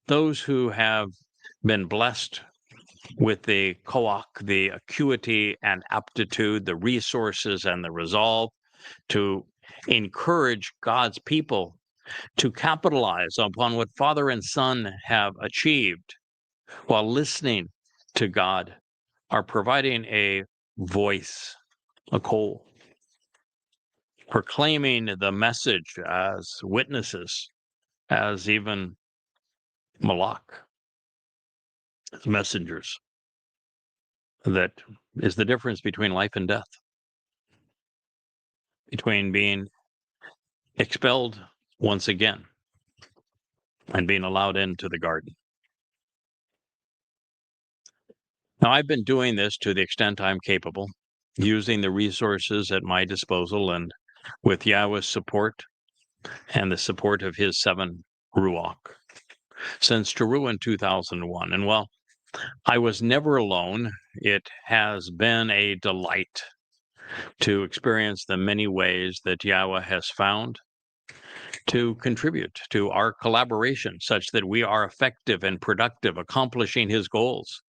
Those who have been blessed with the koach, the acuity and aptitude, the resources and the resolve to encourage God's people to capitalize upon what Father and Son have achieved while listening to God, are providing a voice, a call, proclaiming the message as witnesses, as even malach, as messengers. That is the difference between life and death, between being expelled once again and being allowed into the garden. Now, I've been doing this to the extent I'm capable, using the resources at my disposal and with Yahweh's support and the support of his 7 Ruach since Towrah in 2001. And while I was never alone, it has been a delight to experience the many ways that Yahweh has found to contribute to our collaboration such that we are effective and productive, accomplishing his goals.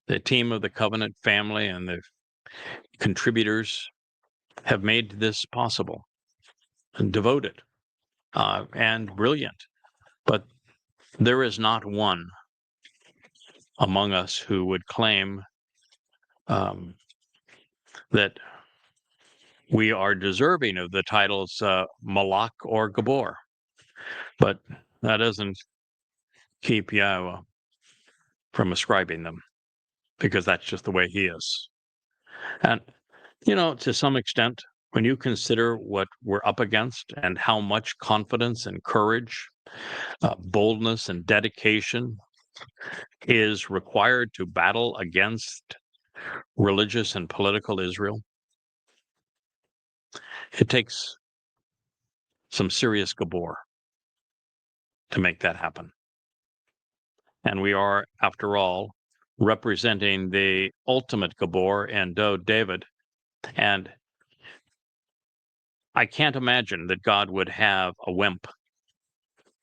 The team of the Covenant family and the contributors have made this possible and devoted and brilliant. But there is not one among us who would claim that we are deserving of the titles Malach or Gabor. But that doesn't keep Yahweh from ascribing them, because that's just the way he is. And, to some extent, when you consider what we're up against and how much confidence and courage, boldness and dedication is required to battle against religious and political Israel, it takes some serious Gabor to make that happen. And we are, after all, representing the ultimate Gabor and Dod David. And I can't imagine that God would have a wimp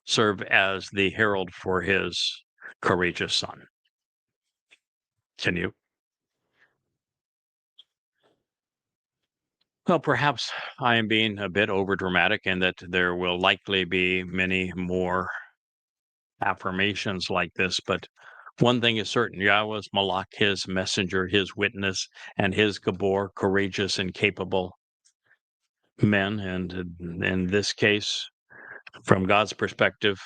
serve as the herald for his courageous son. Can you? Well, perhaps I am being a bit overdramatic, and that there will likely be many more affirmations like this, but one thing is certain: Yahweh's Malach, his messenger, his witness, and his Gabor, courageous and capable men. And in this case, from God's perspective,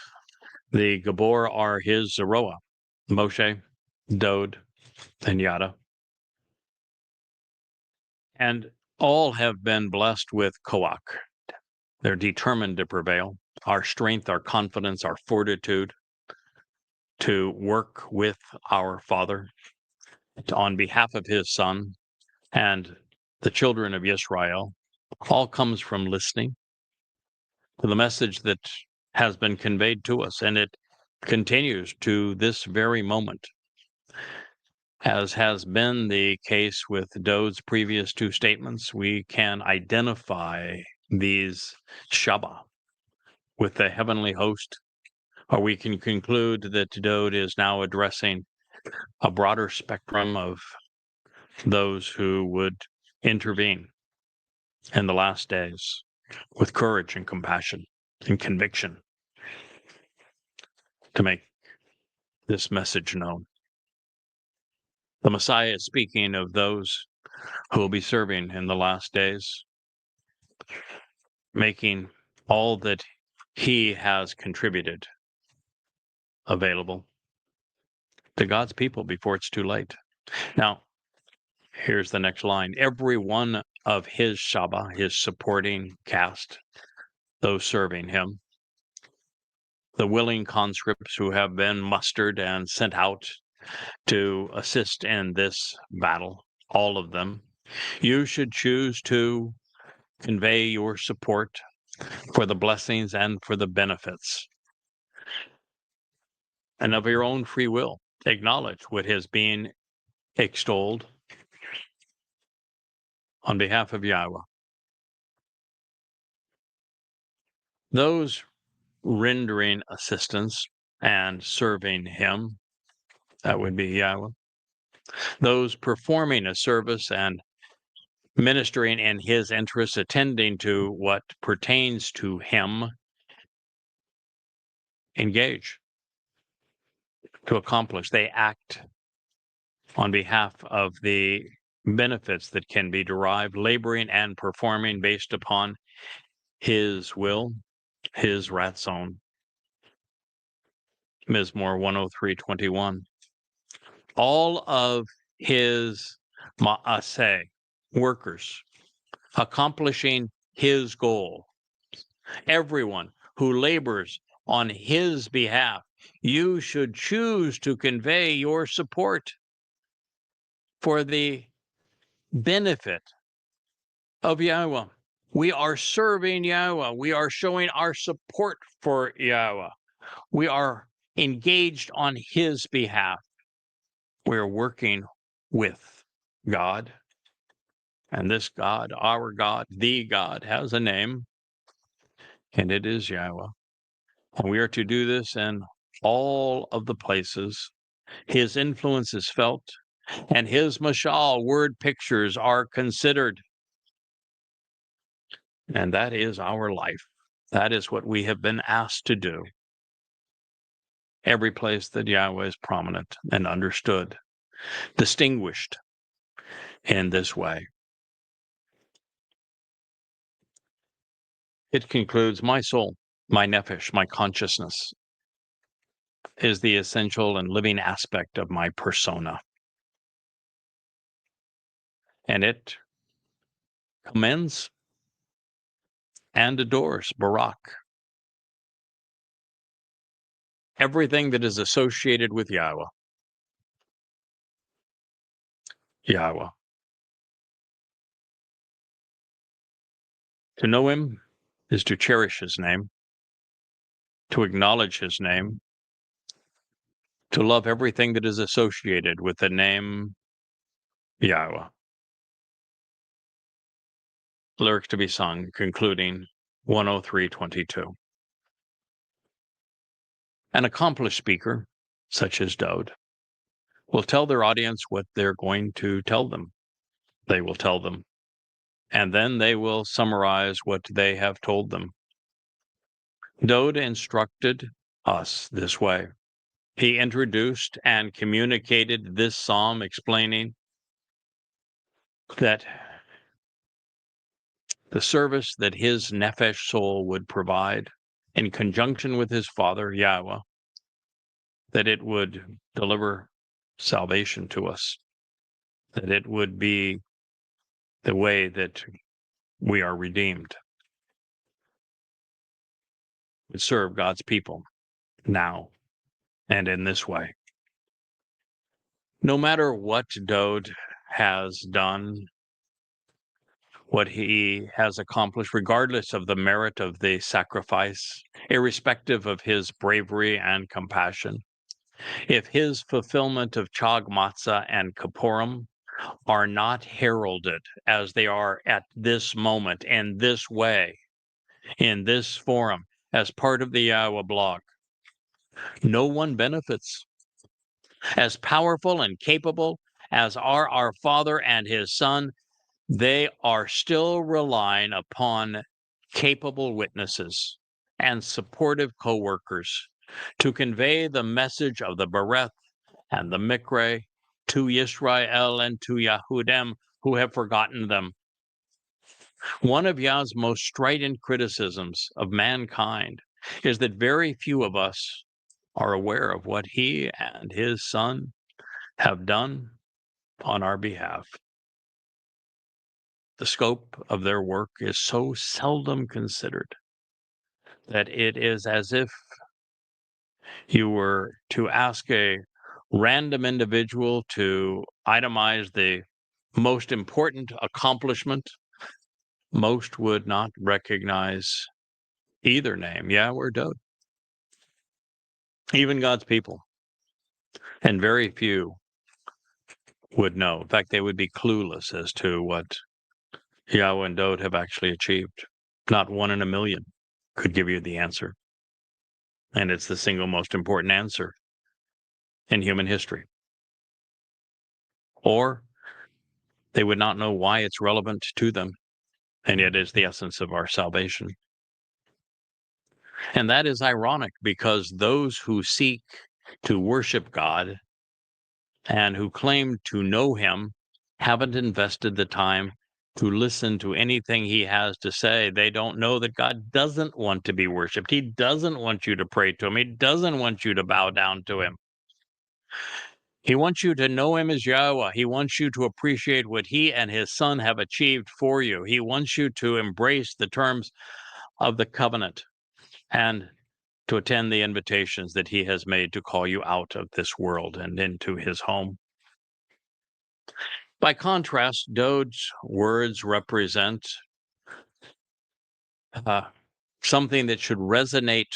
the Gabor are his Zeroah, Moshe, Dod, and Yada. And all have been blessed with koach. They're determined to prevail. Our strength, our confidence, our fortitude to work with our Father on behalf of his Son and the children of Israel all comes from listening to the message that has been conveyed to us, and it continues to this very moment. As has been the case with Dod's previous 2 statements, we can identify these Shabat with the heavenly host, or we can conclude that Dod is now addressing a broader spectrum of those who would intervene in the last days with courage and compassion and conviction to make this message known. The Messiah is speaking of those who will be serving in the last days, making all that he has contributed available to God's people before it's too late. Now, here's the next line. Every one of his Shabat, his supporting cast, those serving him, the willing conscripts who have been mustered and sent out to assist in this battle, all of them, you should choose to convey your support for the blessings and for the benefits, and of your own free will acknowledge what is being extolled on behalf of Yahweh. those rendering assistance and serving him, that would be Yahweh. Those performing a service and ministering in his interests, attending to what pertains to him, engage to accomplish. They act on behalf of the benefits that can be derived, laboring and performing based upon his will, his ratzon. Mizmor 103:21. All of his ma'aseh, workers, accomplishing his goal. Everyone who labors on his behalf, you should choose to convey your support for the benefit of Yahweh. We are serving Yahweh. We are showing our support for Yahweh. We are engaged on his behalf. We're working with God. And this God, our God, the God, has a name, and it is Yahweh. And we are to do this in all of the places his influence is felt, and his mashal, word pictures, are considered. And that is our life. That is what we have been asked to do. Every place that Yahweh is prominent and understood, distinguished in this way. It concludes, my soul, my nephesh, my consciousness is the essential and living aspect of my persona. And it commends and adores Barak. Everything that is associated with Yahweh. Yahweh. To know him is to cherish his name, to acknowledge his name, to love everything that is associated with the name Yahweh. Lyrics to be sung, concluding 103:22. An accomplished speaker, such as Dowd, will tell their audience what they're going to tell them. They will tell them, and then they will summarize what they have told them. Dowd instructed us this way. He introduced and communicated this psalm, explaining that the service that his nephesh soul would provide in conjunction with his father, Yahweh, that it would deliver salvation to us, that it would be the way that we are redeemed, would serve God's people now and in this way. No matter what Dowd has done, what he has accomplished, regardless of the merit of the sacrifice, irrespective of his bravery and compassion, if his fulfillment of Chag Matzah and Kippurim are not heralded as they are at this moment, in this way, in this forum, as part of the Yahowah blog, no one benefits. As powerful and capable as are our Father and his Son, they are still relying upon capable witnesses and supportive co-workers to convey the message of the Bereth and the Mikre to Yisrael and to Yahudim who have forgotten them. One of Yah's most strident criticisms of mankind is that very few of us are aware of what he and his Son have done on our behalf. The scope of their work is so seldom considered that it is as if you were to ask a random individual to itemize the most important accomplishment. Most would not recognize either name, Yahweh or Dowd, even God's people. And very few would know. In fact, they would be clueless as to what Yahweh and Dowd have actually achieved. Not one in a million. could give you the answer. And it's the single most important answer in human history. Or they would not know why it's relevant to them, and it is the essence of our salvation. And that is ironic, because those who seek to worship God and who claim to know him haven't invested the time to listen to anything he has to say. They don't know that God doesn't want to be worshiped. He doesn't want you to pray to him. He doesn't want you to bow down to him. He wants you to know him as Yahowah. He wants you to appreciate what he and his son have achieved for you. He wants you to embrace the terms of the covenant and to attend the invitations that he has made to call you out of this world and into his home. By contrast, Dode's words represent something that should resonate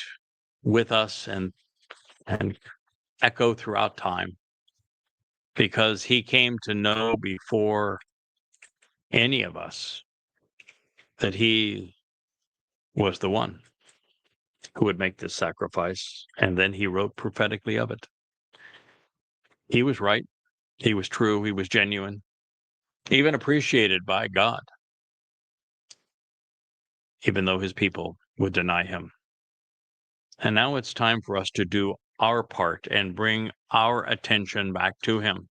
with us and echo throughout time, because he came to know before any of us that he was the one who would make this sacrifice, and then he wrote prophetically of it. He was right, he was true, he was genuine, even appreciated by God, even though his people would deny him. And now it's time for us to do our part and bring our attention back to him.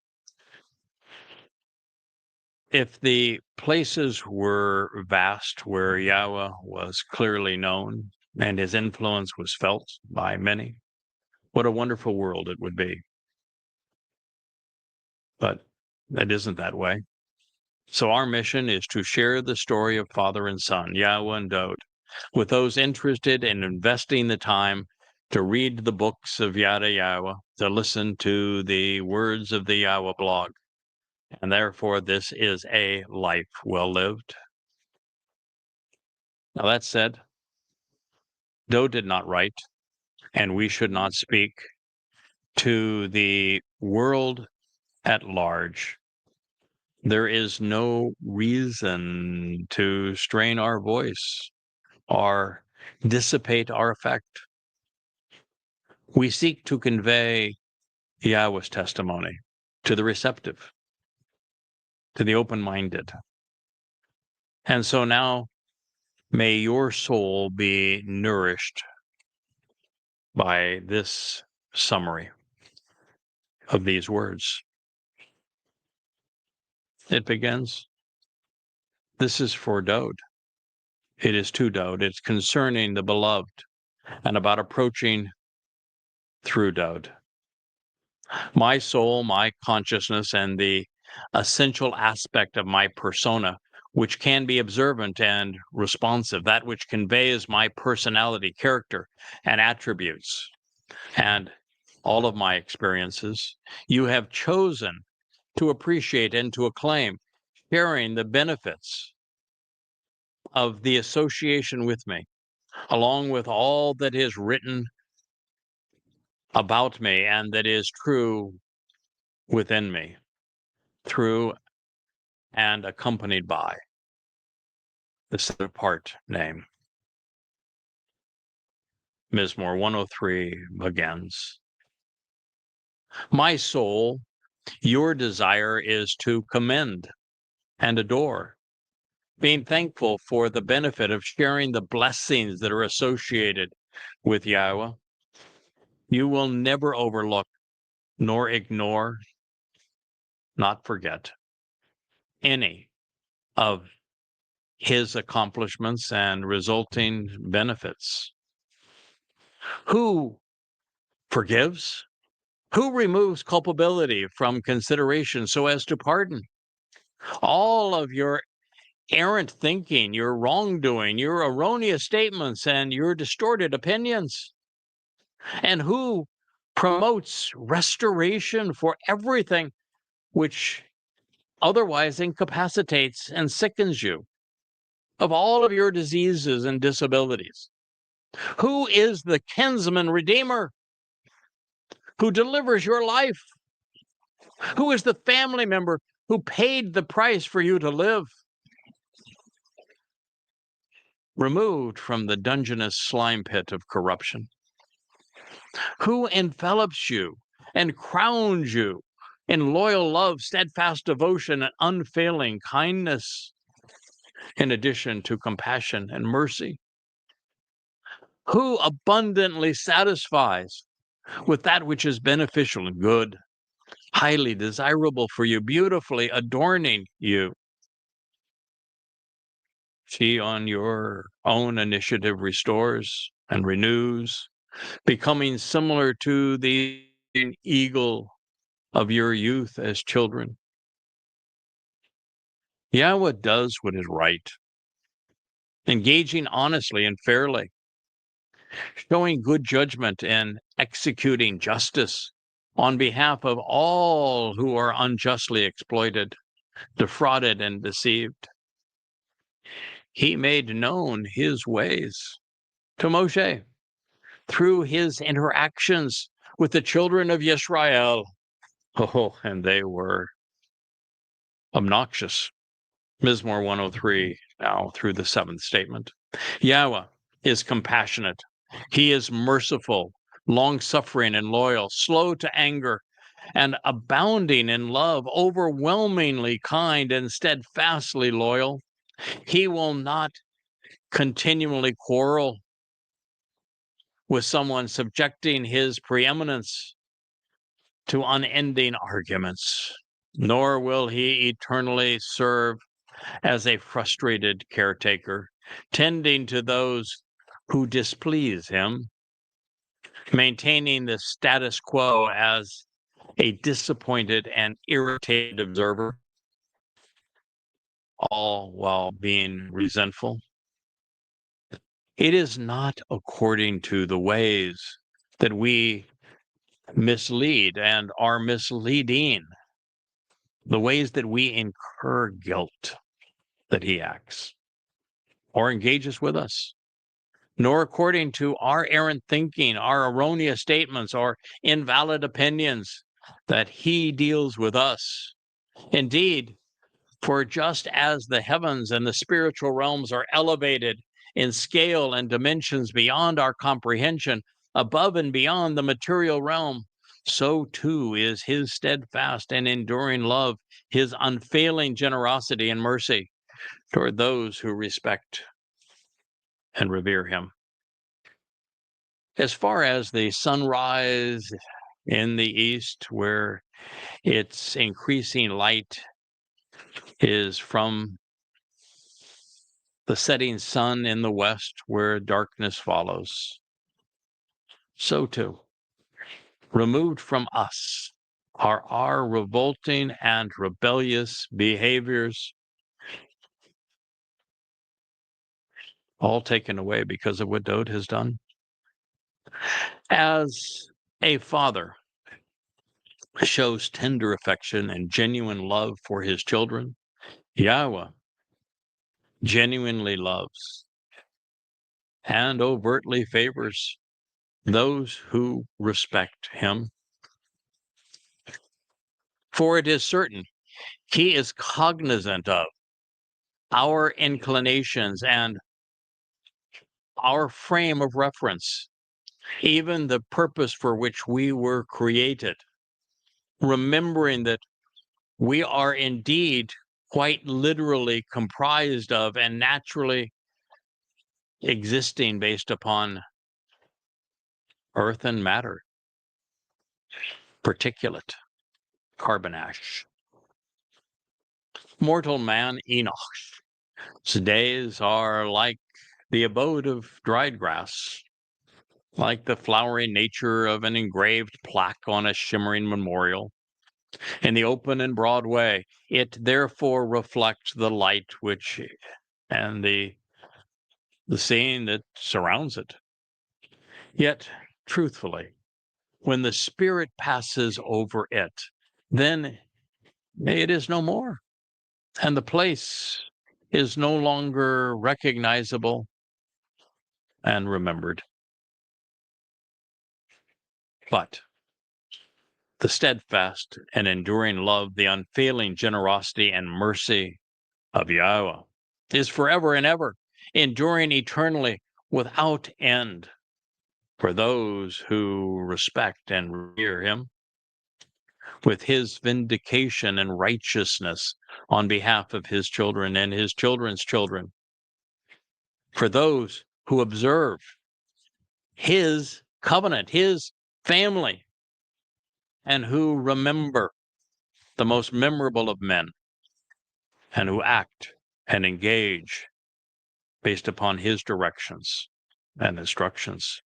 If the places were vast where Yahweh was clearly known and his influence was felt by many, what a wonderful world it would be. But it isn't that way. So our mission is to share the story of father and son, Yahweh and Dode, with those interested in investing the time to read the books of Yada Yahowah, to listen to the words of the Yahowah blog. And therefore, this is a life well lived. Now, that said, Dode did not write, and we should not speak to the world at large. There is no reason to strain our voice or dissipate our effect. We seek to convey Yahweh's testimony to the receptive, to the open-minded. And so now, may your soul be nourished by this summary of these words. It begins, this is for Dode. It is to Dode. It's concerning the beloved and about approaching through Dode. My soul, my consciousness, and the essential aspect of my persona, which can be observant and responsive, that which conveys my personality, character, and attributes, and all of my experiences, you have chosen to appreciate and to acclaim, sharing the benefits of the association with me, along with all that is written about me and that is true within me, through and accompanied by the set-apart name. Mizmor 103 begins. My soul, your desire is to commend and adore, being thankful for the benefit of sharing the blessings that are associated with Yahweh. You will never overlook, nor ignore, not forget any of his accomplishments and resulting benefits. Who forgives? Who removes culpability from consideration so as to pardon? All of your errant thinking, your wrongdoing, your erroneous statements, and your distorted opinions. And who promotes restoration for everything which otherwise incapacitates and sickens you of all of your diseases and disabilities? Who is the kinsman redeemer who delivers your life? Who is the family member who paid the price for you to live? removed from the dungeness slime pit of corruption, who envelops you and crowns you in loyal love, steadfast devotion, and unfailing kindness, in addition to compassion and mercy, who abundantly satisfies with that which is beneficial and good, highly desirable for you, beautifully adorning you. She, on your own initiative, restores and renews, becoming similar to the eagle of your youth as children. Yahweh does what is right, engaging honestly and fairly, showing good judgment and executing justice on behalf of all who are unjustly exploited, defrauded, and deceived. He made known his ways to Moshe through his interactions with the children of Yisrael. Oh, and they were obnoxious. Mizmor 103, now through the seventh statement. Yahweh is compassionate. He is merciful, long-suffering and loyal, slow to anger, and abounding in love, overwhelmingly kind and steadfastly loyal. He will not continually quarrel with someone, subjecting his preeminence to unending arguments, nor will he eternally serve as a frustrated caretaker, tending to those who displease him, maintaining the status quo as a disappointed and irritated observer, all while being resentful. It is not according to the ways that we mislead and are misleading, the ways that we incur guilt, that he acts or engages with us, nor according to our errant thinking, our erroneous statements, or invalid opinions, that he deals with us. Indeed, for just as the heavens and the spiritual realms are elevated in scale and dimensions beyond our comprehension, above and beyond the material realm, so too is his steadfast and enduring love, his unfailing generosity and mercy toward those who respect and revere him. As far as the sunrise in the east, where its increasing light is from the setting sun in the west, where darkness follows, so too, removed from us are our revolting and rebellious behaviors, all taken away because of what Dode has done. As a father shows tender affection and genuine love for his children, Yahweh genuinely loves and overtly favors those who respect him. For it is certain he is cognizant of our inclinations and our frame of reference, even the purpose for which we were created, remembering that we are indeed quite literally comprised of and naturally existing based upon earth and matter, particulate, carbon ash. Mortal man Enoch's days are like the abode of dried grass, like the flowering nature of an engraved plaque on a shimmering memorial. In the open and broad way, it therefore reflects the light which and the scene that surrounds it. Yet, truthfully, when the spirit passes over it, then it is no more, and the place is no longer recognizable and remembered. But the steadfast and enduring love, the unfailing generosity and mercy of Yahweh is forever and ever, enduring eternally without end for those who respect and revere him, with his vindication and righteousness on behalf of his children and his children's children, for those who observe his covenant, his family, and who remember the most memorable of men, and who act and engage based upon his directions and instructions.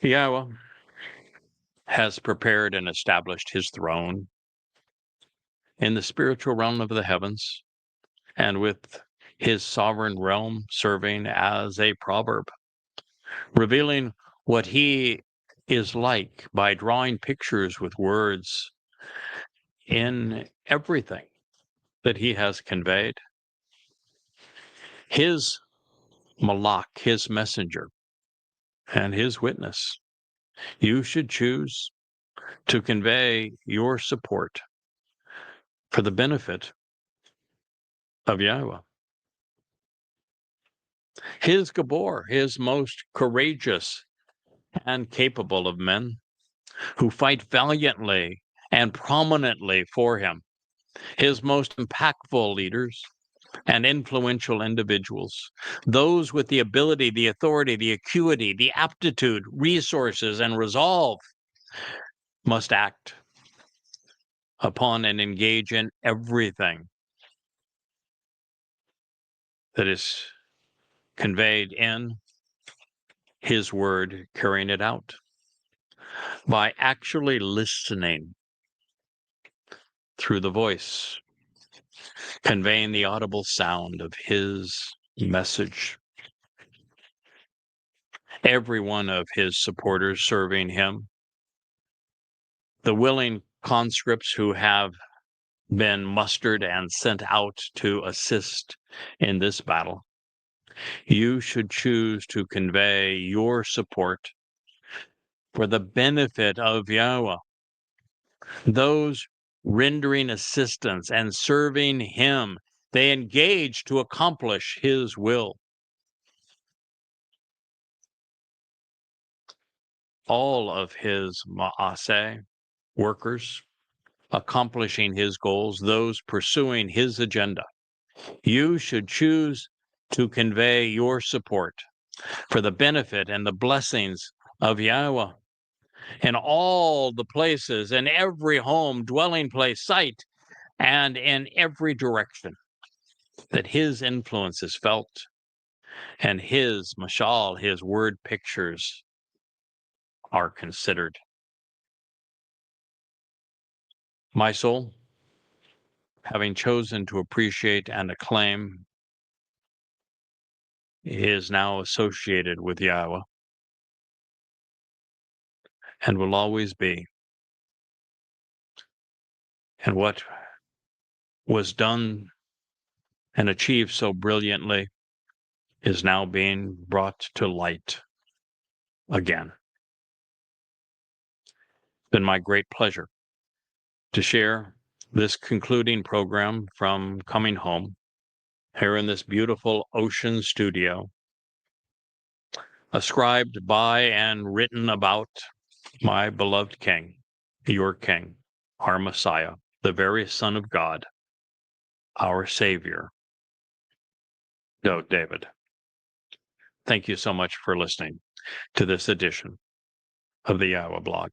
Yahweh has prepared and established his throne in the spiritual realm of the heavens, and with his sovereign realm serving as a proverb, revealing what he is like by drawing pictures with words in everything that he has conveyed. His malach, his messenger, and his witness, you should choose to convey your support for the benefit of Yahweh. His Gabor, his most courageous and capable of men, who fight valiantly and prominently for him, his most impactful leaders and influential individuals, those with the ability, the authority, the acuity, the aptitude, resources, and resolve, must act upon and engage in everything that is conveyed in his word, carrying it out by actually listening through the voice, conveying the audible sound of his message. Every one of his supporters serving him, the willing conscripts who have been mustered and sent out to assist in this battle, you should choose to convey your support for the benefit of Yahweh, those rendering assistance and serving him. They engage to accomplish his will. All of his ma'aseh workers accomplishing his goals, those pursuing his agenda. You should choose to convey your support for the benefit and the blessings of Yahweh in all the places, in every home, dwelling place, site, and in every direction that his influence is felt and his mashal, his word pictures, are considered. My soul, having chosen to appreciate and acclaim, is now associated with Yahweh and will always be. And what was done and achieved so brilliantly is now being brought to light again. It's been my great pleasure to share this concluding program from Coming Home here in this beautiful ocean studio, ascribed by and written about my beloved King, your King, our Messiah, the very Son of God, our Savior, David. Thank you so much for listening to this edition of the YAHOWAH blog.